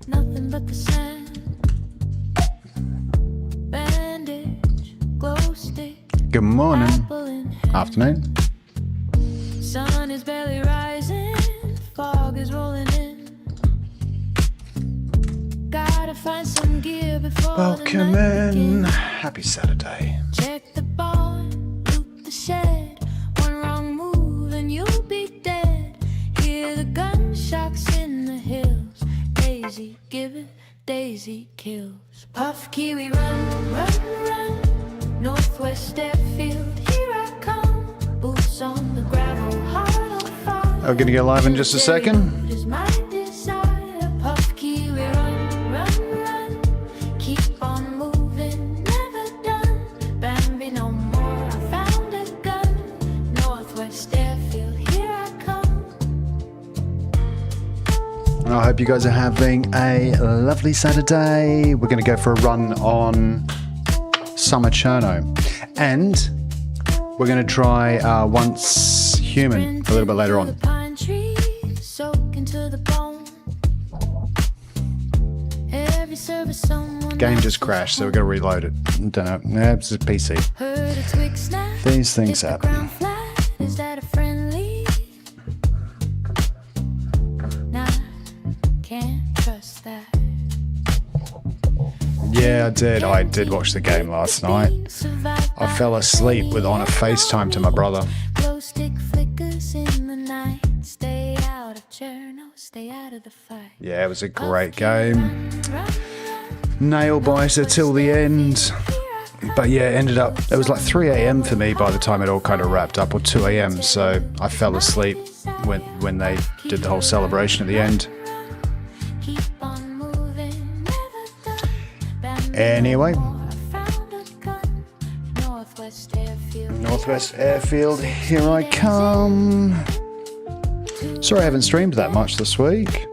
nothing but the sand. Bandage, glow stick. Good morning. Apple in hand. Afternoon. Sun is barely rising. Fog is rolling in. Gotta find some gear before Welcome the night in. begins. Happy Saturday. Check the barn, loot the shed. One wrong move and you'll be dead. Hear the gunshots in the hills. DayZ, give it, DayZ kills. Puff, kiwi, run, run, run. Northwest airfield, here I come. Boots on the gravel, heart on fire. I'm going to go live in just a second. Is my desire. Puff, kiwi, run, run, run. Keep on moving, never done. Bambi, no more. I found a gun. Northwest airfield, here I come. I hope you guys are having a lovely Saturday. We're going to go for a run on Summer Cherno. And we're going to try Once Human a little bit later on. Pine tree, soak into the bone. Every service someone Game just crashed, so we're going to reload it. Don't know. Yeah, it's a PC. heard a twig snap. These things Hit the happen. ground flat. Is that a friendly? Nah, can't trust that. Yeah, I did. I did watch the game last night. I fell asleep on a FaceTime to my brother. Glow stick flickers in the night. Stay out of Cherno, stay out of the fight. Yeah, it was a great game. Run, run. Nail biter till the end. But yeah, it ended up, it was like 3 a.m. for me by the time it all kind of wrapped up, or 2 a.m. So I fell asleep when they did the whole celebration at the end. Keep on moving, never done. Bambi, Anyway, I found a gun. Northwest airfield. Northwest Airfield, here I come. Sorry I haven't streamed that much this week.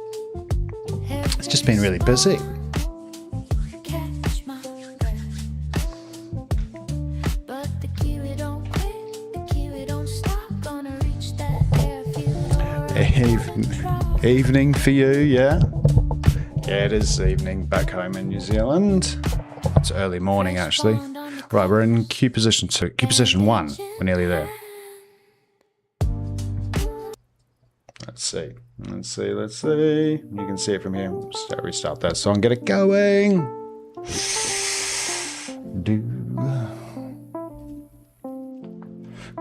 It's just been really busy. Catch my breath. But the kiwi don't quit, the kiwi don't stop. Gonna reach that airfield. Evening for you, yeah? Yeah, it is evening back home in New Zealand. It's early morning, actually. Right, we're in queue position 2. Queue position 1. We're nearly there. Let's see. Let's see. You can see it from here. Restart that song. Get it going.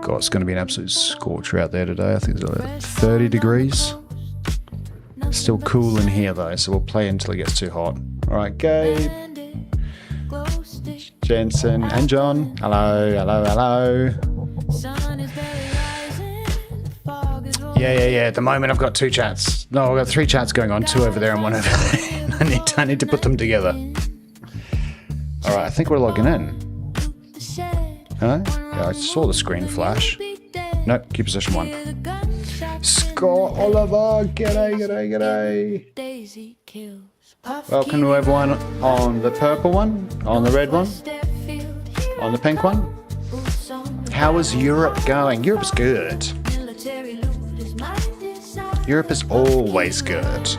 God, it's going to be an absolute scorcher out there today. I think it's like 30 degrees. Still cool in here though, so we'll play until it gets too hot. Alright, Gabe, Jensen, and John. Hello. Yeah. At the moment I've got 2 chats. No, I've got 3 chats going on, 2 over there and 1 over there. I need to put them together. Alright, I think we're logging in. Huh? Yeah, I saw the screen flash. Nope, queue position 1. Scott Oliver, g'day. Welcome to everyone on the purple one, on the red one, on the pink one. How is Europe going? Europe's good. Europe is always good.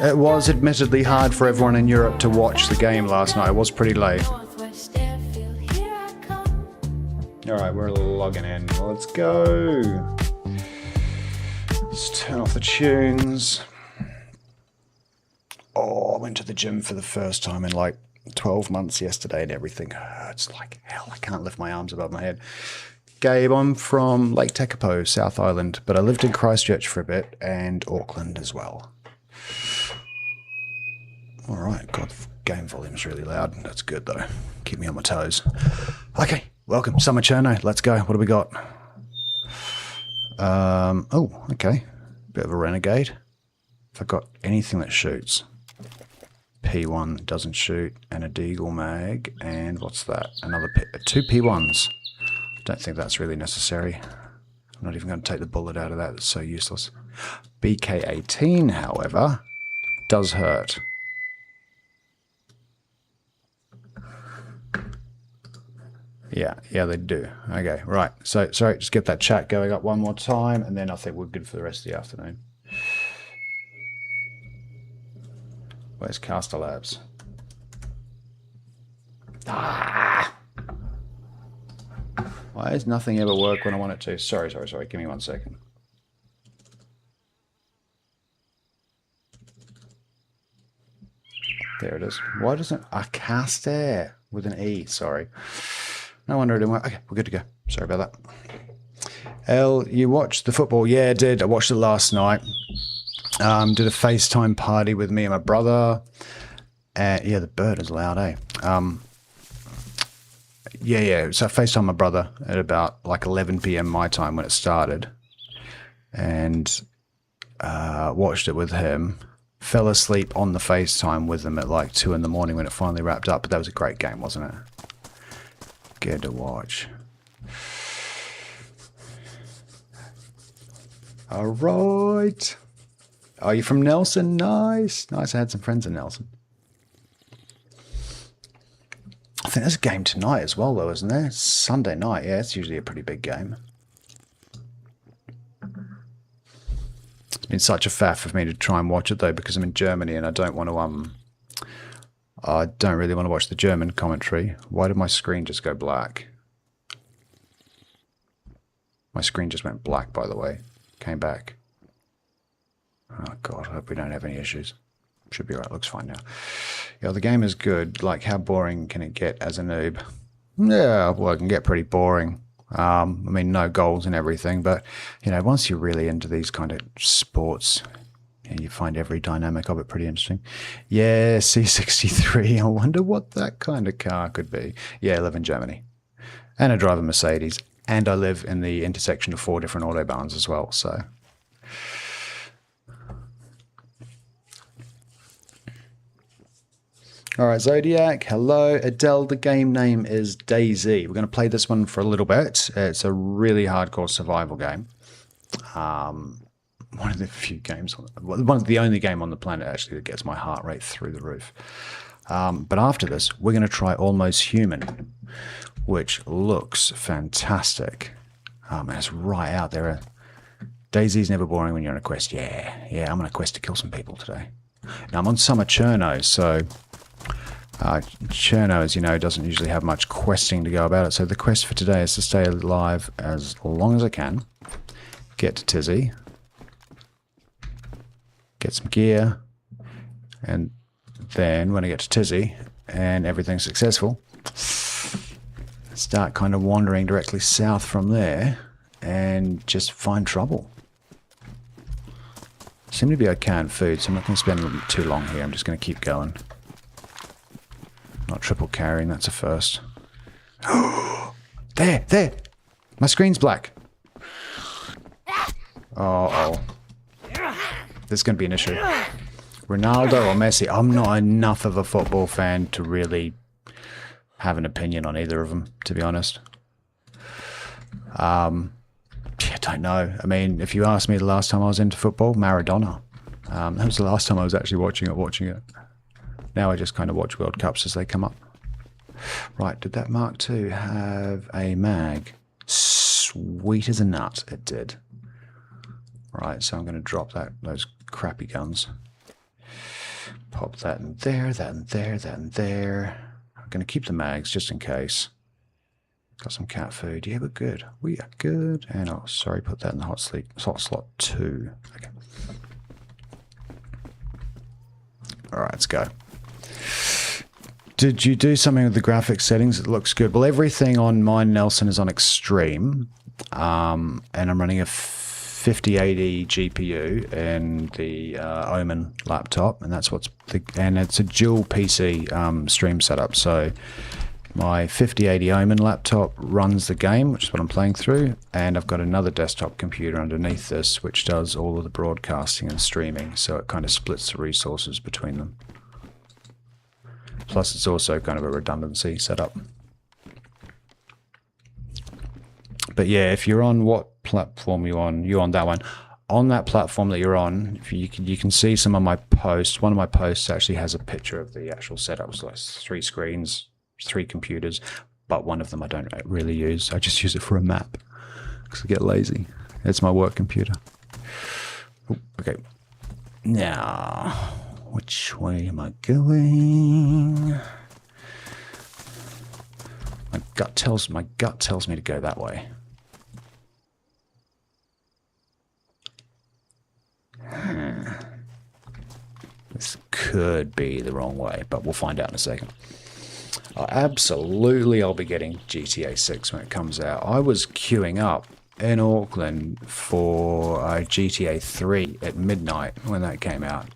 It was admittedly hard for everyone in Europe to watch the game last night. It was pretty late. Alright, we're logging in. Let's go. Let's turn off the tunes. Oh, I went to the gym for the first time in like 12 months yesterday and everything hurts like hell. I can't lift my arms above my head. Gabe, I'm from Lake Tekapo, South Island, but I lived in Christchurch for a bit and Auckland as well. Alright, God, the game volume's really loud. That's good though. Keep me on my toes. Okay. Welcome, Summer Cherno. Let's go. What do we got? Oh, okay. Bit of a renegade. If I've got anything that shoots. P1 doesn't shoot, and a Deagle mag, and what's that? Another 2 P1s. Don't think that's really necessary. I'm not even going to take the bullet out of that. It's so useless. BK-18, however, does hurt. Yeah, they do. Okay, right. So, sorry, just get that chat going up one more time, and then I think we're good for the rest of the afternoon. Where's Caster Labs? Ah! Why does nothing ever work when I want it to? Sorry. Give me 1 second. There it is. Why doesn't... Caster with an E, sorry. No wonder it didn't work. Okay, we're good to go. Sorry about that. Elle, you watched the football? Yeah, I did. I watched it last night. Did a FaceTime party with me and my brother. Yeah, the bird is loud, eh? Yeah. So I FaceTime my brother at about like 11 p.m. my time when it started. And watched it with him. Fell asleep on the FaceTime with him at like 2 in the morning when it finally wrapped up. But that was a great game, wasn't it? Good to watch. All right. Are you from Nelson? Nice. I had some friends in Nelson. I think there's a game tonight as well, though, isn't there? It's Sunday night. Yeah, it's usually a pretty big game. It's been such a faff for me to try and watch it, though, because I'm in Germany and I don't want to, I don't really want to watch the German commentary. Why did my screen just go black? My screen just went black, by the way. Came back. Oh, God, I hope we don't have any issues. Should be right, looks fine now. Yeah, the game is good. Like, how boring can it get as a noob? Yeah, well, it can get pretty boring. I mean, no goals and everything, but, you know, once you're really into these kind of sports, you find every dynamic of it pretty interesting. Yeah, C63. I wonder what that kind of car could be. Yeah, I live in Germany. And I drive a Mercedes. And I live in the intersection of 4 different autobahns as well, so... Alright, Zodiac, hello. Adele, the game name is DayZ. We're going to play this one for a little bit. It's a really hardcore survival game. One of the few games, one of the only game on the planet actually that gets my heart rate through the roof. But after this, we're going to try Almost Human, which looks fantastic. It's right out there. DayZ's never boring when you're on a quest. Yeah, I'm on a quest to kill some people today. Now, I'm on Summer Cherno, so... Cherno, as you know, doesn't usually have much questing to go about it. So the quest for today is to stay alive as long as I can. Get to Tizzy. Get some gear. And then when I get to Tizzy and everything's successful, start kind of wandering directly south from there and just find trouble. Seem to be okay on food, so I'm not going to spend too long here. I'm just going to keep going. Not triple carrying, that's a first. There! My screen's black. Oh. This is going to be an issue. Ronaldo or Messi? I'm not enough of a football fan to really have an opinion on either of them, to be honest. I don't know. I mean, if you asked me the last time I was into football, Maradona. That was the last time I was actually watching it. Now I just kind of watch World Cups as they come up. Right, did that Mark II have a mag? Sweet as a nut, it did. Right, so I'm going to drop those crappy guns. Pop that in there, that in there, that in there. I'm going to keep the mags just in case. Got some cat food. Yeah, we're good. We are good. And oh, sorry, put that in the hot slot 2. Okay. All right, let's go. Did you do something with the graphics settings? It looks good. Well, everything on mine, Nelson, is on extreme. And I'm running a 5080 GPU and the Omen laptop, and that's and it's a dual PC stream setup. So my 5080 Omen laptop runs the game, which is what I'm playing through, and I've got another desktop computer underneath this, which does all of the broadcasting and streaming. So it kind of splits the resources between them. Plus, it's also kind of a redundancy setup. But yeah, if you're on what platform you're on that one. On that platform that you're on, if you can see some of my posts. One of my posts actually has a picture of the actual setup. So like 3 screens, 3 computers, but one of them I don't really use. I just use it for a map because I get lazy. It's my work computer. Ooh, okay. Now, Which way am I going? My gut tells me to go that way. This could be the wrong way, but we'll find out in a second. I'll be getting GTA 6 when it comes out. I was queuing up in Auckland for GTA 3 at midnight when that came out.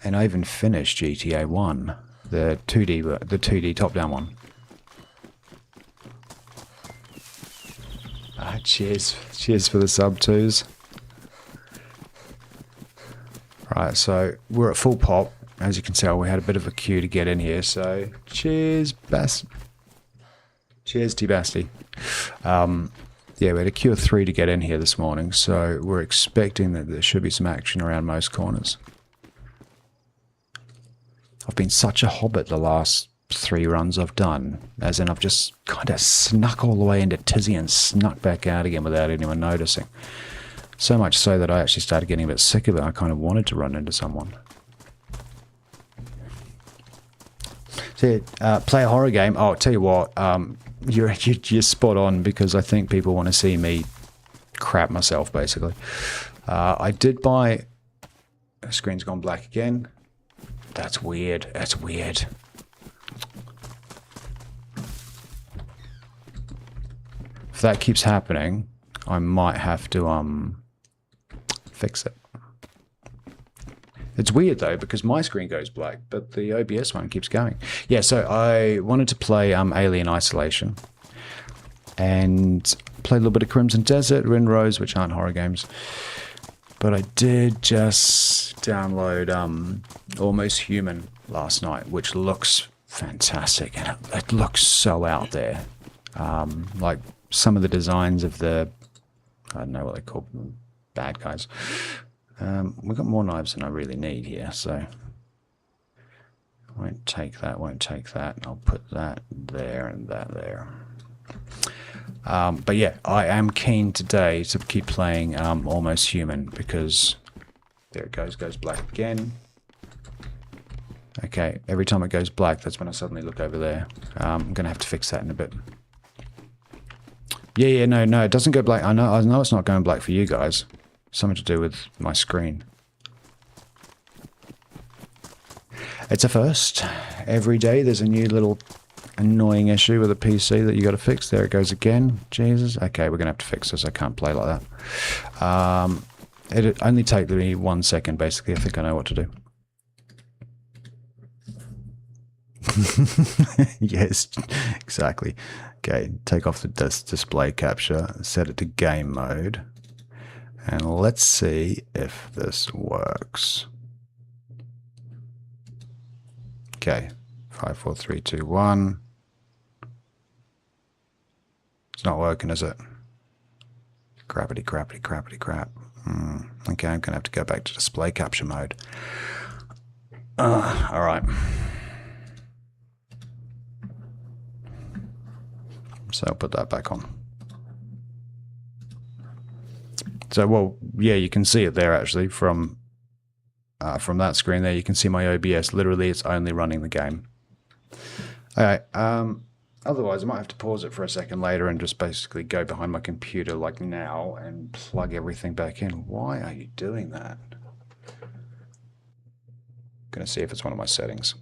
And I even finished GTA 1, the 2D top-down one. Cheers for the sub twos. Right, so we're at full pop. As you can tell, we had a bit of a queue to get in here, so cheers, Cheers, T-Basti. Yeah, we had a queue of 3 to get in here this morning, so we're expecting that there should be some action around most corners. I've been such a hobbit the last 3 runs I've done, as in I've just kind of snuck all the way into Tizzy and snuck back out again without anyone noticing. So much so that I actually started getting a bit sick of it. I kind of wanted to run into someone. So, play a horror game. Oh, I'll tell you what, you're spot on, because I think people want to see me crap myself, basically. I did buy... The screen's gone black again. That's weird. That's weird. If that keeps happening, I might have to fix it. It's weird though, because my screen goes black, but the OBS one keeps going. Yeah, so I wanted to play Alien Isolation and play a little bit of Crimson Desert, Rinrose, which aren't horror games. But I did just download Almost Human last night, which looks fantastic, and it looks so out there. Like some of the designs of the, I don't know what they call them, bad guys. We've got more knives than I really need here, so won't take that, won't take that. I'll put that there and that there. But yeah, I am keen today to keep playing Almost Human, because there it goes black again. Okay, every time it goes black, that's when I suddenly look over there. I'm going to have to fix that in a bit. Yeah, no, it doesn't go black. I know it's not going black for you guys. Something to do with my screen. It's a first. Every day there's a new little annoying issue with a PC that you got to fix. There it goes again. Jesus. Okay, we're going to have to fix this. I can't play like that. It'd only take me 1 second, basically. I think I know what to do. Yes, exactly. Okay, take off the display capture, set it to game mode, and let's see if this works. Okay, 5, 4, 3, 2, 1. It's not working, is it? Crappity crap. Okay, I'm gonna have to go back to display capture mode. All right. So I'll put that back on. So, well, yeah, you can see it there actually from that screen there. You can see my OBS. Literally, it's only running the game. Okay. Otherwise, I might have to pause it for a second later and just basically go behind my computer like now and plug everything back in. Why are you doing that? Gonna see if it's one of my settings.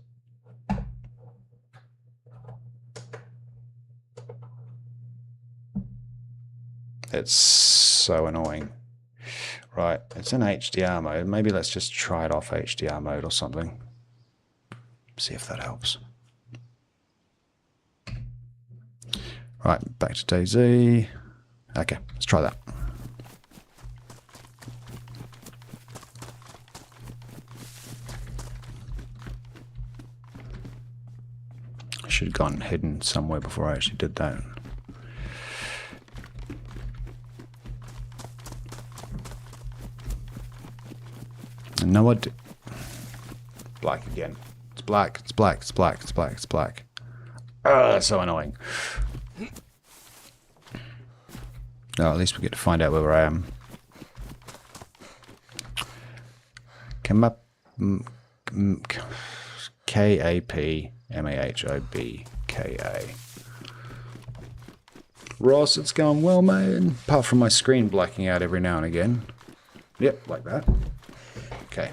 It's so annoying. Right, it's in HDR mode. Maybe let's just try it off HDR mode or something. See if that helps. Right, back to DayZ. Okay, let's try that. I should have gone hidden somewhere before I actually did that. No, what? Black again. It's black. It's black. It's black. It's black. It's black. That's so annoying. No, at least we get to find out where I am. Come up. K-A-P-M-A-H-O-B-K-A. Ross, it's going well, mate. Apart from my screen blacking out every now and again. Yep, like that. Okay.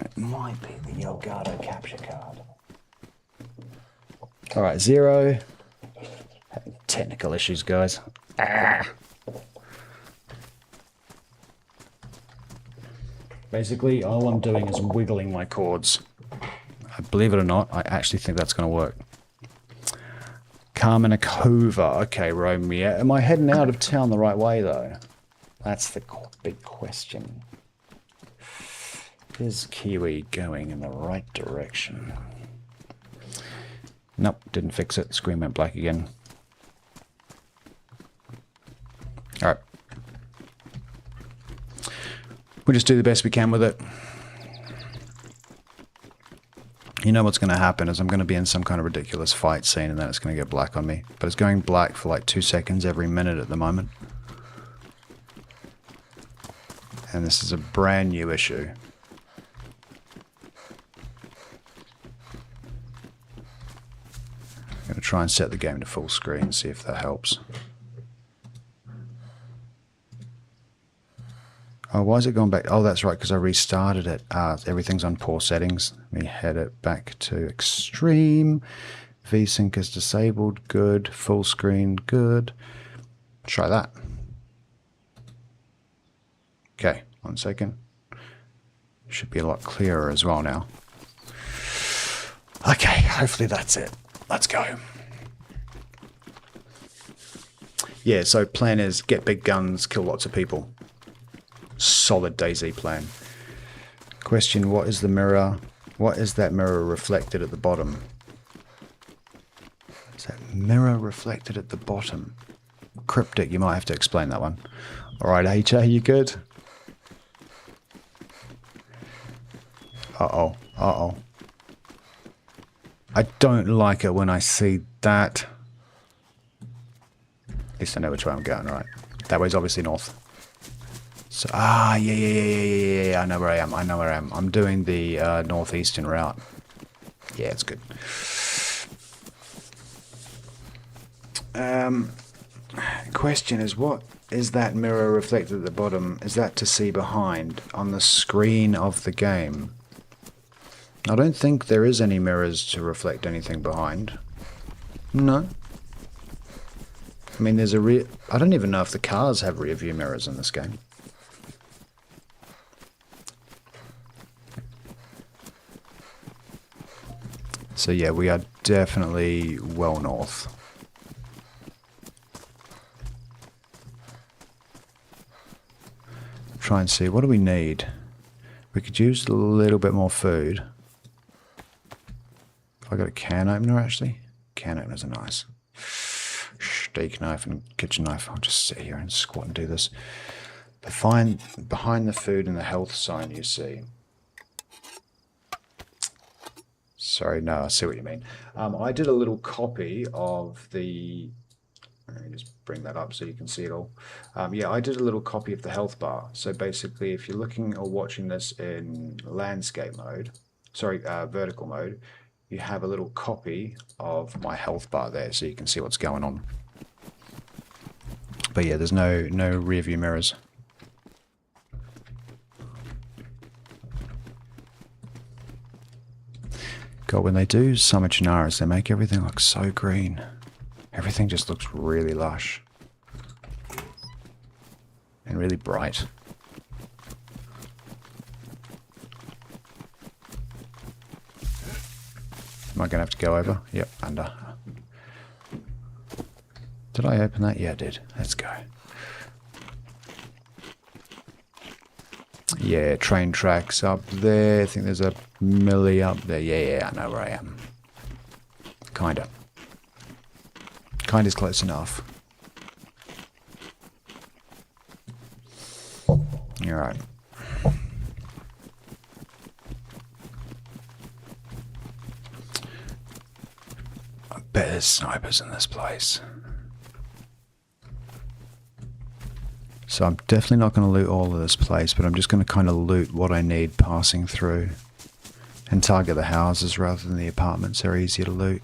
It might be the Elgato capture card. Alright, 0. Technical issues, guys. Basically, all I'm doing is wiggling my cords. Believe it or not, I actually think that's going to work. Carmenakova. Okay, Romeo. Am I heading out of town the right way, though? That's the big question. Is Kiwi going in the right direction? Nope, didn't fix it. Screen went black again. Alright. We'll just do the best we can with it. You know what's going to happen is I'm going to be in some kind of ridiculous fight scene and then it's going to get black on me. But it's going black for like 2 seconds every minute at the moment. And this is a brand new issue. I'm going to try and set the game to full screen, see if that helps. Oh, why is it going back? Oh, that's right, because I restarted it. Everything's on poor settings. Let me head it back to extreme. VSync is disabled. Good. Full screen. Good. Try that. Okay, 1 second. Should be a lot clearer as well now. Okay, hopefully that's it. Let's go. Yeah, so plan is get big guns, kill lots of people. Solid DayZ plan. Question, what is the mirror? What is that mirror reflected at the bottom? Is that mirror reflected at the bottom? Cryptic, you might have to explain that one. Alright, AJ, you good? Uh-oh, uh-oh. I don't like it when I see that. At least I know which way I'm going, right? That way's obviously north. So, yeah, I know where I am, I'm doing the northeastern route. Yeah, it's good. Question is, what is that mirror reflected at the bottom? Is that to see behind on the screen of the game? I don't think there is any mirrors to reflect anything behind. No. I mean, there's a I don't even know if the cars have rear view mirrors in this game. So yeah, we are definitely well north. Try and see, what do we need? We could use a little bit more food. Have I got a can opener actually? Can openers are nice. Steak knife and kitchen knife. I'll just sit here and squat and do this. Behind the food and the health sign you see. Sorry, no, I see what you mean. I did a little copy of the... Let me just bring that up so you can see it all. Yeah, I did a little copy of the health bar. So basically, if you're looking or watching this in landscape mode, sorry, vertical mode, you have a little copy of my health bar there so you can see what's going on. But yeah, there's no rear view mirrors. God, when they do Summer Chinaras, they make everything look so green. Everything just looks really lush. And really bright. Am I going to have to go over? Yep, under. Did I open that? Yeah, I did. Let's go. Yeah, train tracks up there. I think there's a millie up there. Yeah, I know where I am. Kinda. Kinda's close enough. You're right. I bet there's snipers in this place. So I'm definitely not going to loot all of this place, but I'm just going to kind of loot what I need passing through. And target the houses rather than the apartments. They're easier to loot.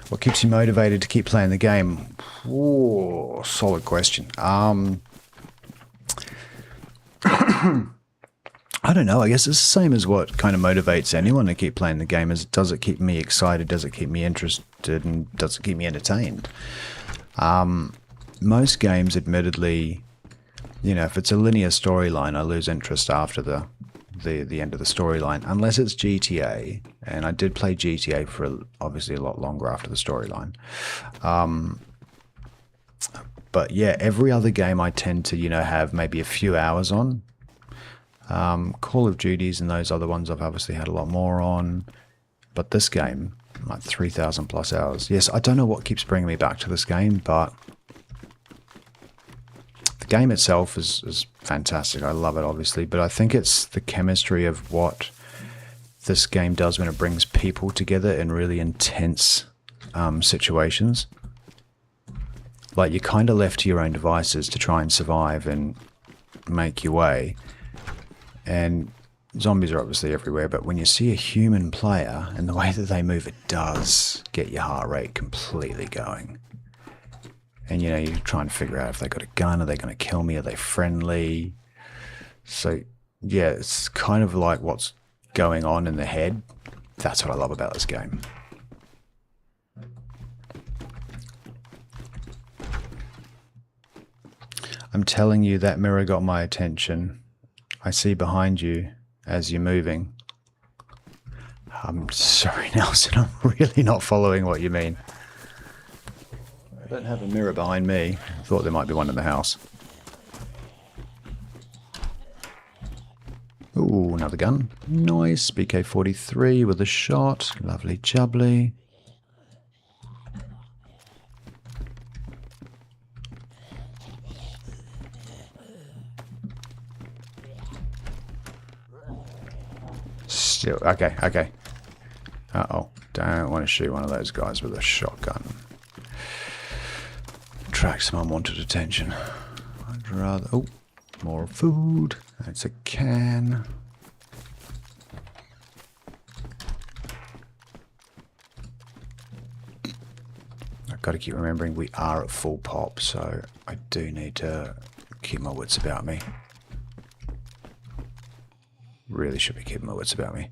What keeps you motivated to keep playing the game? Ooh, solid question. I don't know. I guess it's the same as what kind of motivates anyone to keep playing the game. Is does it keep me excited? Does it keep me interested? And does it keep me entertained? Most games, admittedly, you know, if it's a linear storyline, I lose interest after the end of the storyline, unless it's GTA. And I did play GTA for obviously a lot longer after the storyline. But yeah, every other game I tend to, you know, have maybe a few hours on. Call of Duties and those other ones I've obviously had a lot more on. But this game, like 3,000 plus hours. Yes, I don't know what keeps bringing me back to this game, but the game itself is fantastic. I love it, obviously. But I think it's the chemistry of what this game does when it brings people together in really intense situations. Like, you're kind of left to your own devices to try and survive and make your way. And zombies are obviously everywhere, but when you see a human player and the way that they move, it does get your heart rate completely going. And, you know, you're trying to figure out if they got a gun, are they going to kill me, are they friendly? So, yeah, it's kind of like what's going on in the head. That's what I love about this game. I'm telling you, that mirror got my attention. I see behind you as you're moving. I'm sorry, Nelson, I'm really not following what you mean. I don't have a mirror behind me. I thought there might be one in the house. Ooh, another gun. Nice. BK-43 with a shot. Lovely jubbly. Still, okay. Uh-oh. Don't want to shoot one of those guys with a shotgun. Attract some unwanted attention. I'd rather... Oh, more food. That's a can. I've got to keep remembering we are at full pop, so I do need to keep my wits about me. Really should be keeping my wits about me.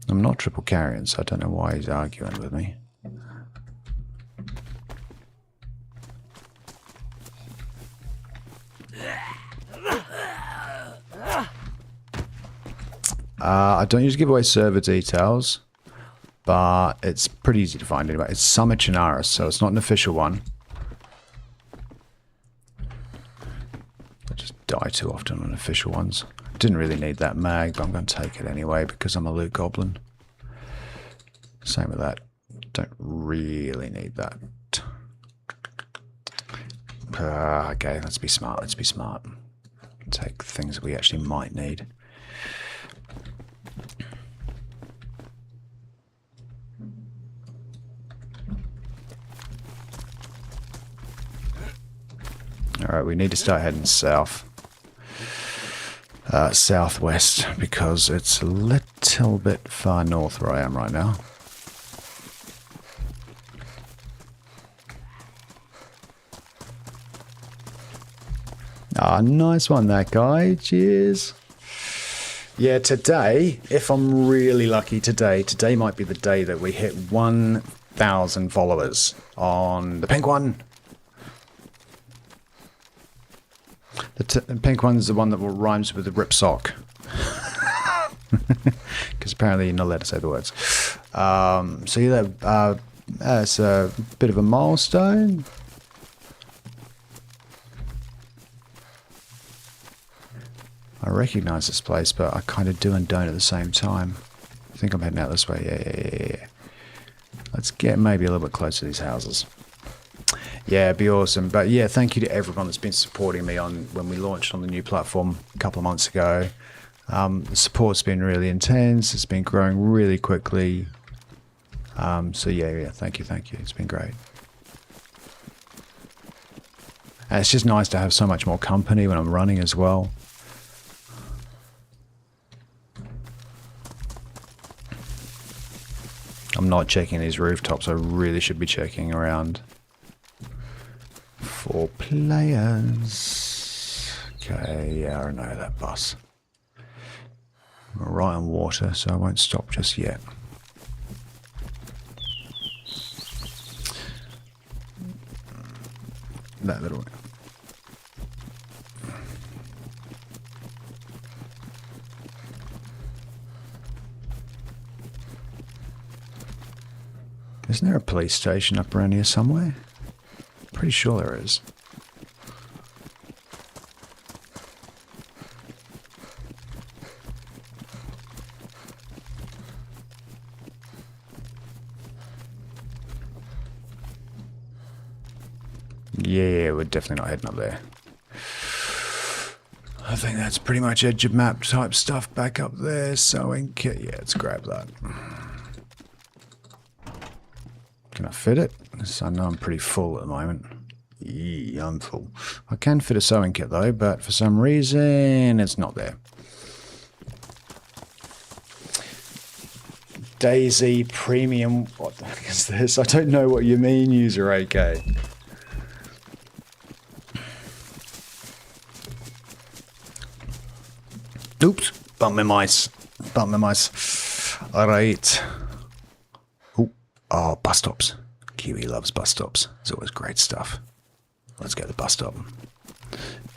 I'm not triple carrying, so I don't know why he's arguing with me. I don't usually give away server details, but it's pretty easy to find anyway. It's Summit Chinaris, so it's not an official one. I just die too often on official ones. Didn't really need that mag, but I'm going to take it anyway because I'm a loot goblin. Same with that. Don't really need that. Okay, let's be smart. Let's be smart. Take things we actually might need. Alright, we need to start heading south. Southwest, because it's a little bit far north where I am right now. Ah, nice one, that guy. Cheers. Yeah, today, if I'm really lucky today might be the day that we hit 1,000 followers on the pink one. The pink one's the one that rhymes with the rip sock. Because apparently you're not allowed to say the words. So yeah, that's a bit of a milestone. I recognise this place, but I kind of do and don't at the same time. I think I'm heading out this way. Yeah. Let's get maybe a little bit closer to these houses. Yeah, it'd be awesome. But yeah, thank you to everyone that's been supporting me on when we launched on the new platform a couple of months ago. The support's been really intense. It's been growing really quickly. So yeah, thank you. It's been great. And it's just nice to have so much more company when I'm running as well. I'm not checking these rooftops. I really should be checking around for players. Okay, yeah, I know that bus. We're right on water, so I won't stop just yet. That little... Isn't there a police station up around here somewhere? Pretty sure there is. Yeah, we're definitely not heading up there. I think that's pretty much edge of map type stuff back up there. Sewing kit. Yeah, let's grab that. Can I fit it? I know I'm pretty full at the moment. Yeah, I'm full. I can fit a sewing kit though, but for some reason it's not there. DayZ Premium. What the heck is this? I don't know what you mean, user AK. Oops, bump my mice. Bump my mice. Alright. Oh, bus stops. Kiwi loves bus stops. It's always great stuff. Let's go to the bus stop.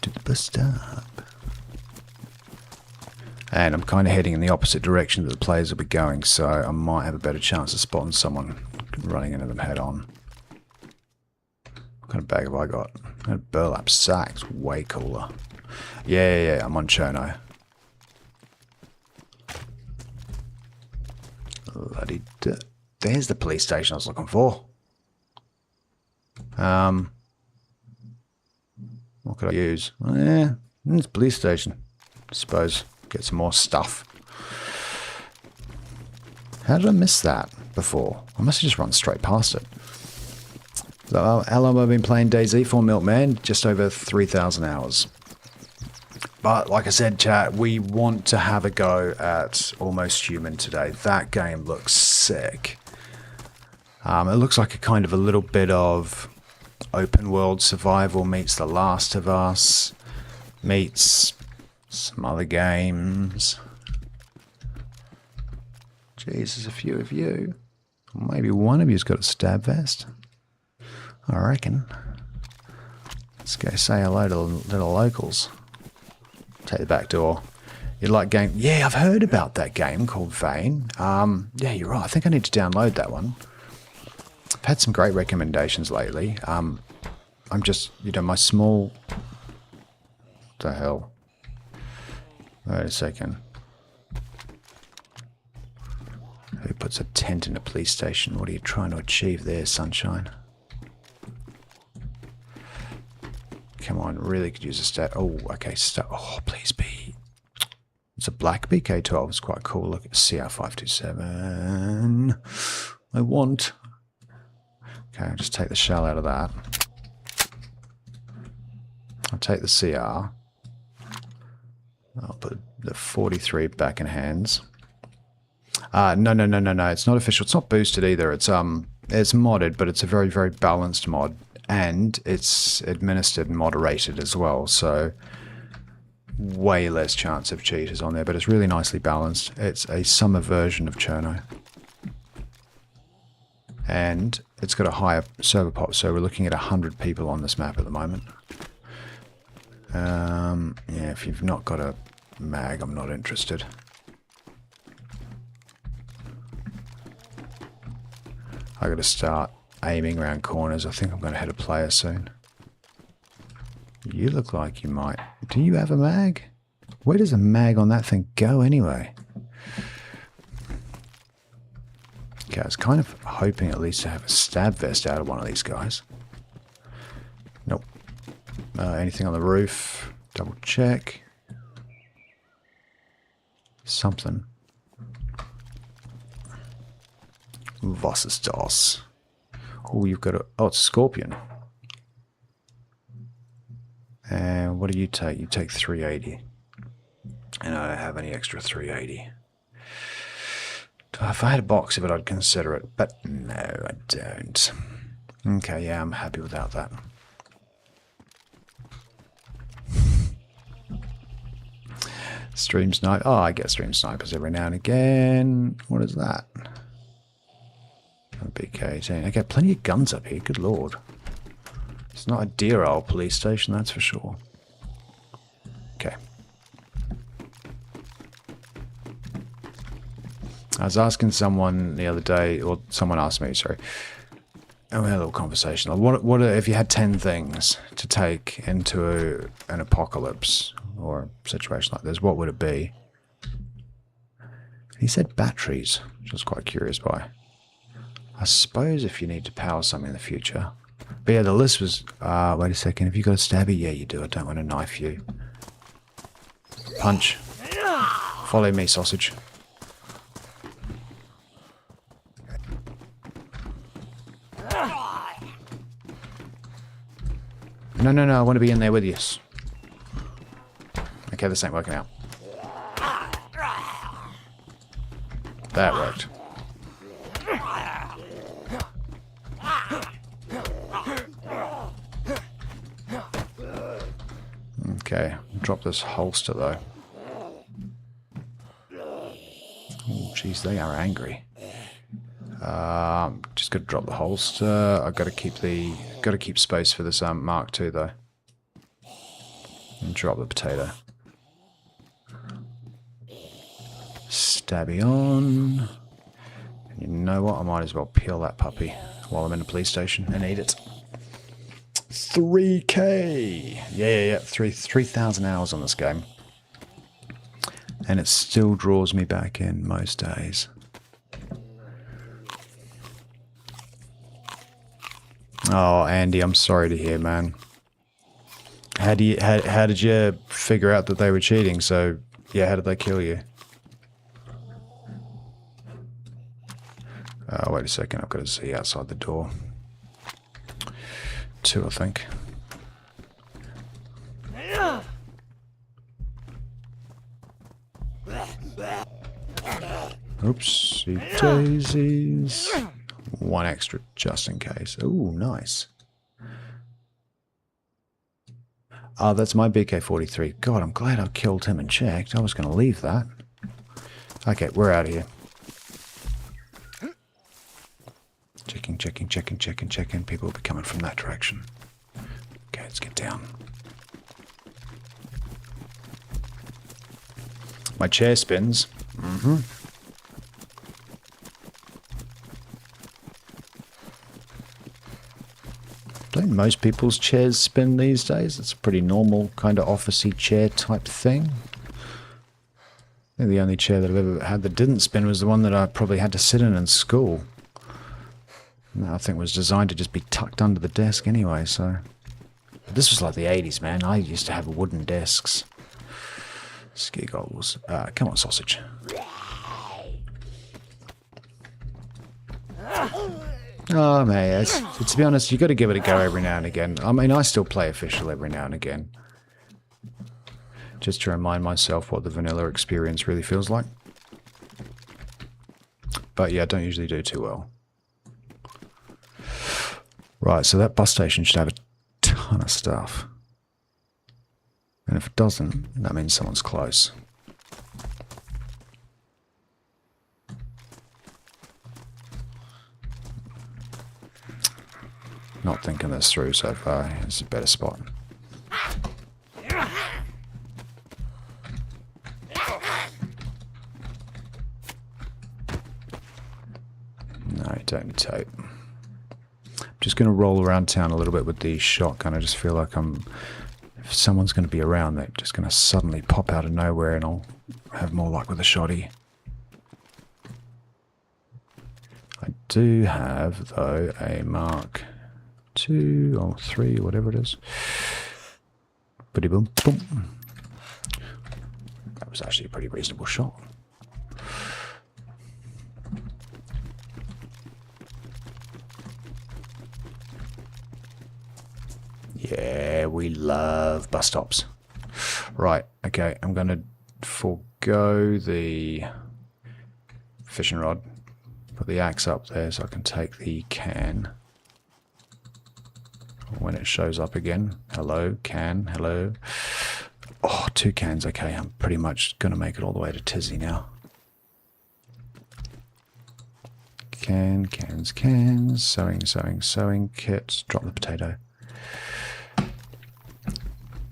To the bus stop. And I'm kind of heading in the opposite direction that the players will be going, so I might have a better chance of spotting someone running into them head on. What kind of bag have I got? A burlap sack's way cooler. Yeah, I'm on Chono. Bloody there's the police station I was looking for. What could I use? Yeah, it's a police station. I suppose. Get some more stuff. How did I miss that before? I must have just run straight past it. So, how long have I been playing DayZ for, Milkman? Just over 3,000 hours. But like I said, chat, we want to have a go at Almost Human today. That game looks sick. It looks like a kind of a little bit of open world survival meets The Last of Us, meets some other games. Jeez, there's a few of you. Maybe one of you's got a stab vest. I reckon. Let's go say hello to little locals. Take the back door. You like game? Yeah, I've heard about that game called Vane. Yeah, you're right. I think I need to download that one. I've had some great recommendations lately. I'm just, my small... What the hell? Wait a second. Who puts a tent in a police station? What are you trying to achieve there, sunshine? Come on, really could use a stat. Oh, okay, oh, please be. It's a black BK12. It's quite cool. Look at CR527. I want. Okay, I'll just take the shell out of that. I'll take the CR. I'll put the 43 back in hands. No. It's not official. It's not boosted either. It's modded, but it's a very, very balanced mod. And it's administered and moderated as well, so way less chance of cheaters on there, but it's really nicely balanced. It's a summer version of Cherno. And it's got a higher server pop, so we're looking at 100 people on this map at the moment. Yeah, if you've not got a mag, I'm not interested. I gotta start aiming around corners. I think I'm going to hit a player soon. You look like you might. Do you have a mag? Where does a mag on that thing go anyway? Okay, I was kind of hoping at least to have a stab vest out of one of these guys. Nope. Anything on the roof? Double check. Something. Was ist das? Oh, you've got a... Oh, it's a scorpion. And what do you take? You take 380. And I don't have any extra 380. If I had a box of it, I'd consider it, but no, I don't. Okay, yeah, I'm happy without that. Stream snipe. Oh, I get stream snipers every now and again. What is that? A BK-18. Okay, plenty of guns up here. Good lord. It's not a dear old police station, that's for sure. Okay. I was asking someone the other day, or someone asked me, sorry, and we had a little conversation. Like, what if you had 10 things to take into an apocalypse or a situation like this, what would it be? He said batteries, which I was quite curious by. I suppose if you need to power something in the future. But yeah, the list was, wait a second, have you got a stabby? Yeah, you do. I don't want to knife you. Punch. Follow me, sausage. No, no, no, I want to be in there with you. Okay, this ain't working out. That worked. Okay, drop this holster though. Oh, jeez, they are angry. Just got to drop the holster. I've got to keep space for this Mark II though. And drop the potato. Stabby on. And you know what? I might as well peel that puppy while I'm in the police station and eat it. 3K! Yeah. 3,000 hours on this game. And it still draws me back in most days. Oh, Andy, I'm sorry to hear, man. How did you figure out that they were cheating? So, yeah, how did they kill you? Wait a second, I've got to see outside the door. 2, I think. Oopsie daisies. 1 extra just in case. Ooh, nice. Oh, that's my BK-43. God, I'm glad I killed him and checked. I was going to leave that. Okay, we're out of here. Checking. People will be coming from that direction. Okay, let's get down. My chair spins. Mm-hmm. Don't most people's chairs spin these days? It's a pretty normal kind of officey chair type thing. I think the only chair that I've ever had that didn't spin was the one that I probably had to sit in school. And that I think was designed to just be tucked under the desk anyway, so... This was like the 80s, man. I used to have wooden desks. Ski goggles. Come on, sausage. Oh, man. To be honest, you got to give it a go every now and again. I mean, I still play official every now and again. Just to remind myself what the vanilla experience really feels like. But yeah, I don't usually do too well. Right, so that bus station should have a ton of stuff. And if it doesn't, that means someone's close. Not thinking this through so far. It's a better spot. No, you don't need tape. Just going to roll around town a little bit with the shotgun. I just feel like if someone's going to be around, they're just going to suddenly pop out of nowhere and I'll have more luck with a shotty. I do have, though, a Mark 2 or 3, whatever it is. Boom, boom. That was actually a pretty reasonable shot. Yeah, we love bus stops. Right, okay, I'm going to forego the fishing rod. Put the axe up there so I can take the can. When it shows up again. Hello, can, hello. Oh, 2 cans, okay. I'm pretty much going to make it all the way to Tizzy now. Cans, sewing kit. Drop the potato.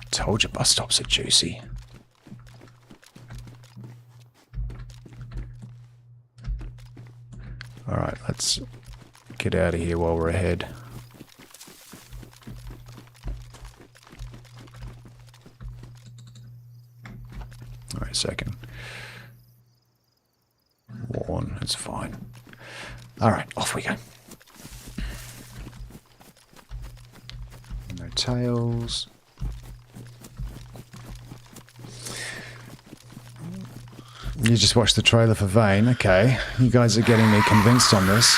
Told you bus stops are juicy. Alright, let's get out of here while we're ahead. Wait a second. Worn, it's fine. Alright, off we go. No tails. You just watched the trailer for Vane. Okay, you guys are getting me convinced on this.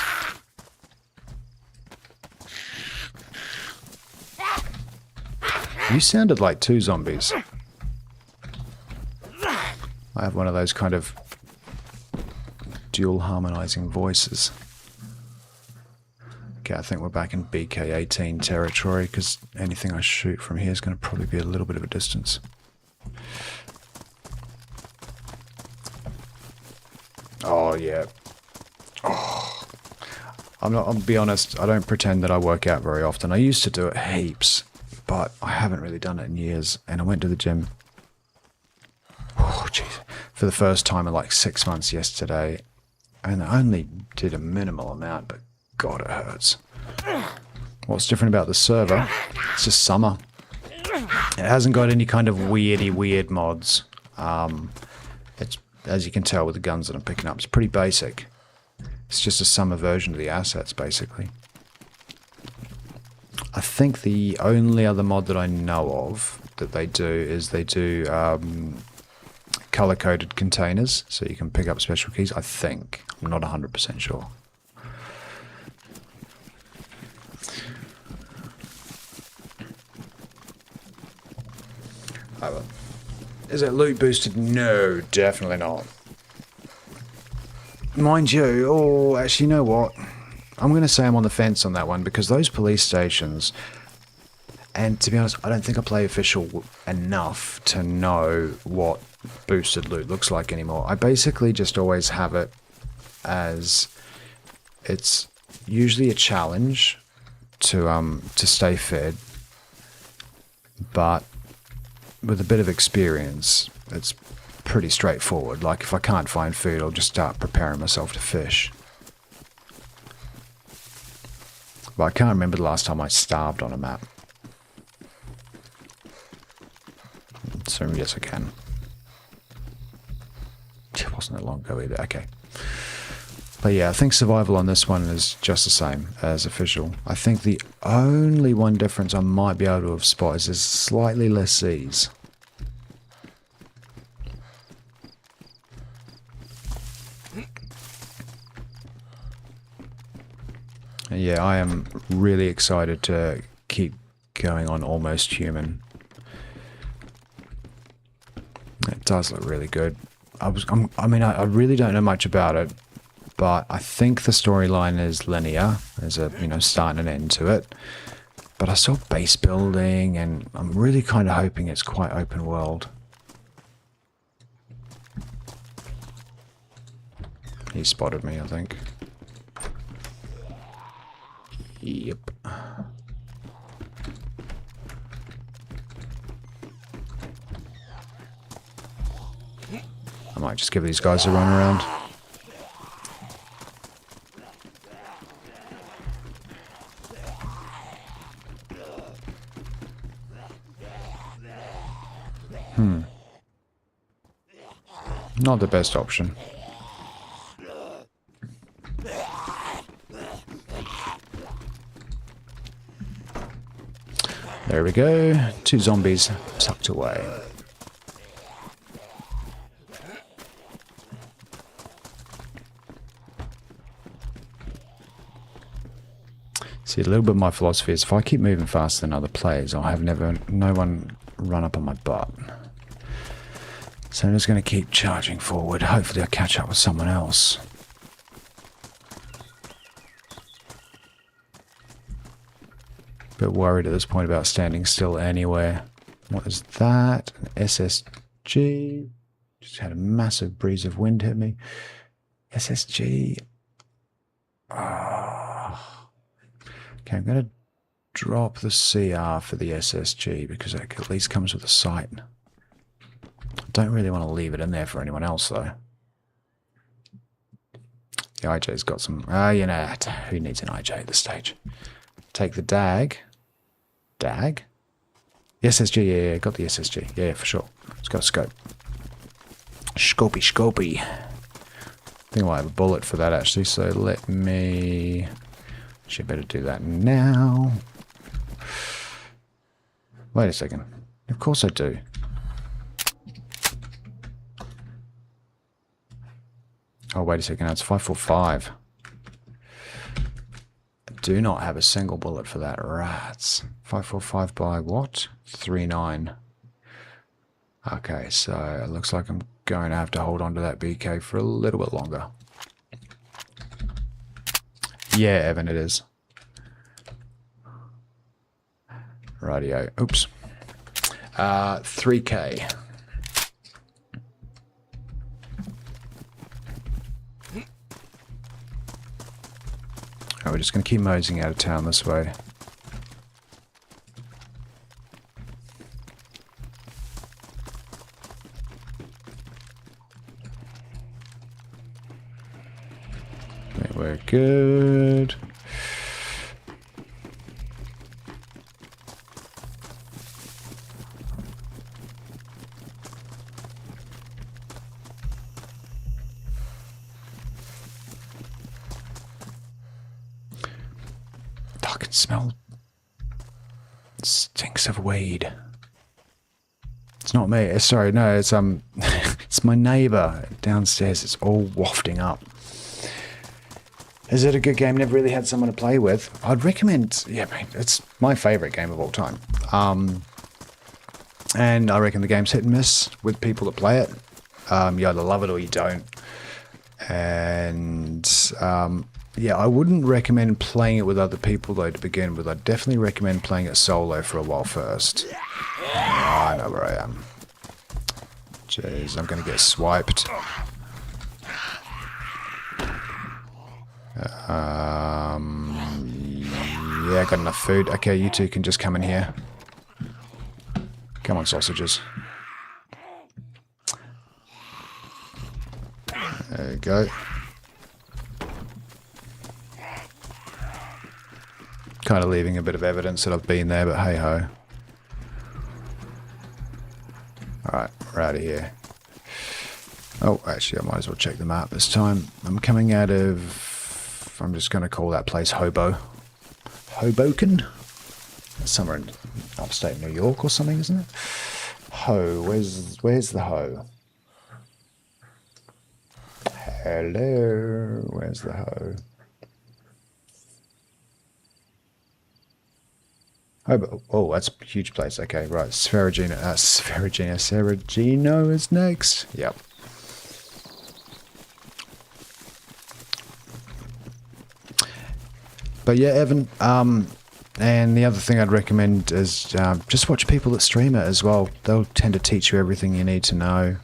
You sounded like 2 zombies. I have one of those kind of dual harmonizing voices. Okay, I think we're back in BK-18 territory because anything I shoot from here is going to probably be a little bit of a distance. Oh, yeah. Oh. I'll be honest, I don't pretend that I work out very often. I used to do it heaps, but I haven't really done it in years. And I went to the gym, oh, jeez, for the first time in like 6 months yesterday. And I only did a minimal amount, but God, it hurts. What's different about the server? It's just summer. It hasn't got any kind of weird mods. It's, as you can tell with the guns that I'm picking up, it's pretty basic. It's just a summer version of the assets, basically. I think the only other mod that I know of that they do is they do color-coded containers, so you can pick up special keys, I think. I'm not 100% sure. Is it loot boosted? No, definitely not. Mind you, oh, actually, you know what? I'm going to say I'm on the fence on that one because those police stations, and to be honest, I don't think I play official enough to know what boosted loot looks like anymore. I basically just always have it as it's usually a challenge to stay fed, but with a bit of experience, it's pretty straightforward. Like, if I can't find food, I'll just start preparing myself to fish. But I can't remember the last time I starved on a map. So, yes, I can. It wasn't that long ago either. Okay. But yeah, I think survival on this one is just the same as official. I think the only one difference I might be able to have spotted is there's slightly less seas. Yeah, I am really excited to keep going on Almost Human. It does look really good. I really don't know much about it, but I think the storyline is linear. There's a, start and end to it. But I saw base building, and I'm really kind of hoping it's quite open world. He spotted me, I think. Yep. I might just give these guys a run around. Not the best option. There we go. 2 zombies tucked away. See, a little bit of my philosophy is if I keep moving faster than other players, I'll have no one run up on my butt. So I'm just going to keep charging forward. Hopefully I'll catch up with someone else. Bit worried at this point about standing still anywhere. What is that? An SSG. Just had a massive breeze of wind hit me. SSG. Oh. Okay, I'm going to drop the CR for the SSG because it at least comes with a sight. Don't really want to leave it in there for anyone else though. The IJ's got some... you know, who needs an IJ at this stage? Take the DAG. DAG? The SSG, yeah, got the SSG. Yeah, for sure. It's got a scope. Scopey. I think I'll have a bullet for that actually, so let me... Should better do that now. Wait a second. Of course I do. Oh, wait a second. That's 545. I do not have a single bullet for that. Rats. 545 by what? 39. Okay, so it looks like I'm going to have to hold on to that BK for a little bit longer. Yeah, Evan, it is. Rightio. Oops. 3K. Oh, we're just going to keep moseying out of town this way. Okay, we're good. I can smell stinks of weed. It's not me. Sorry, no, it's it's my neighbour downstairs. It's all wafting up. Is it a good game? Never really had someone to play with. I'd recommend. Yeah, it's my favourite game of all time. And I reckon the game's hit and miss with people that play it. You either love it or you don't. And yeah, I wouldn't recommend playing it with other people though to begin with. I'd definitely recommend playing it solo for a while first. Oh, I know where I am. Jeez, I'm going to get swiped. Yeah, I got enough food. Okay, you two can just come in here. Come on, sausages. There you go. Kind of leaving a bit of evidence that I've been there, but hey ho. Alright, we're out of here. Oh, actually, I might as well check the map this time. I'm coming out of... I'm just going to call that place Hoboken? Somewhere in upstate New York or something, isn't it? Where's the Ho? Hello, where's the Ho? Oh, that's a huge place. Okay, right. Sferragino is next. Yep. But yeah, Evan, and the other thing I'd recommend is just watch people that stream it as well. They'll tend to teach you everything you need to know.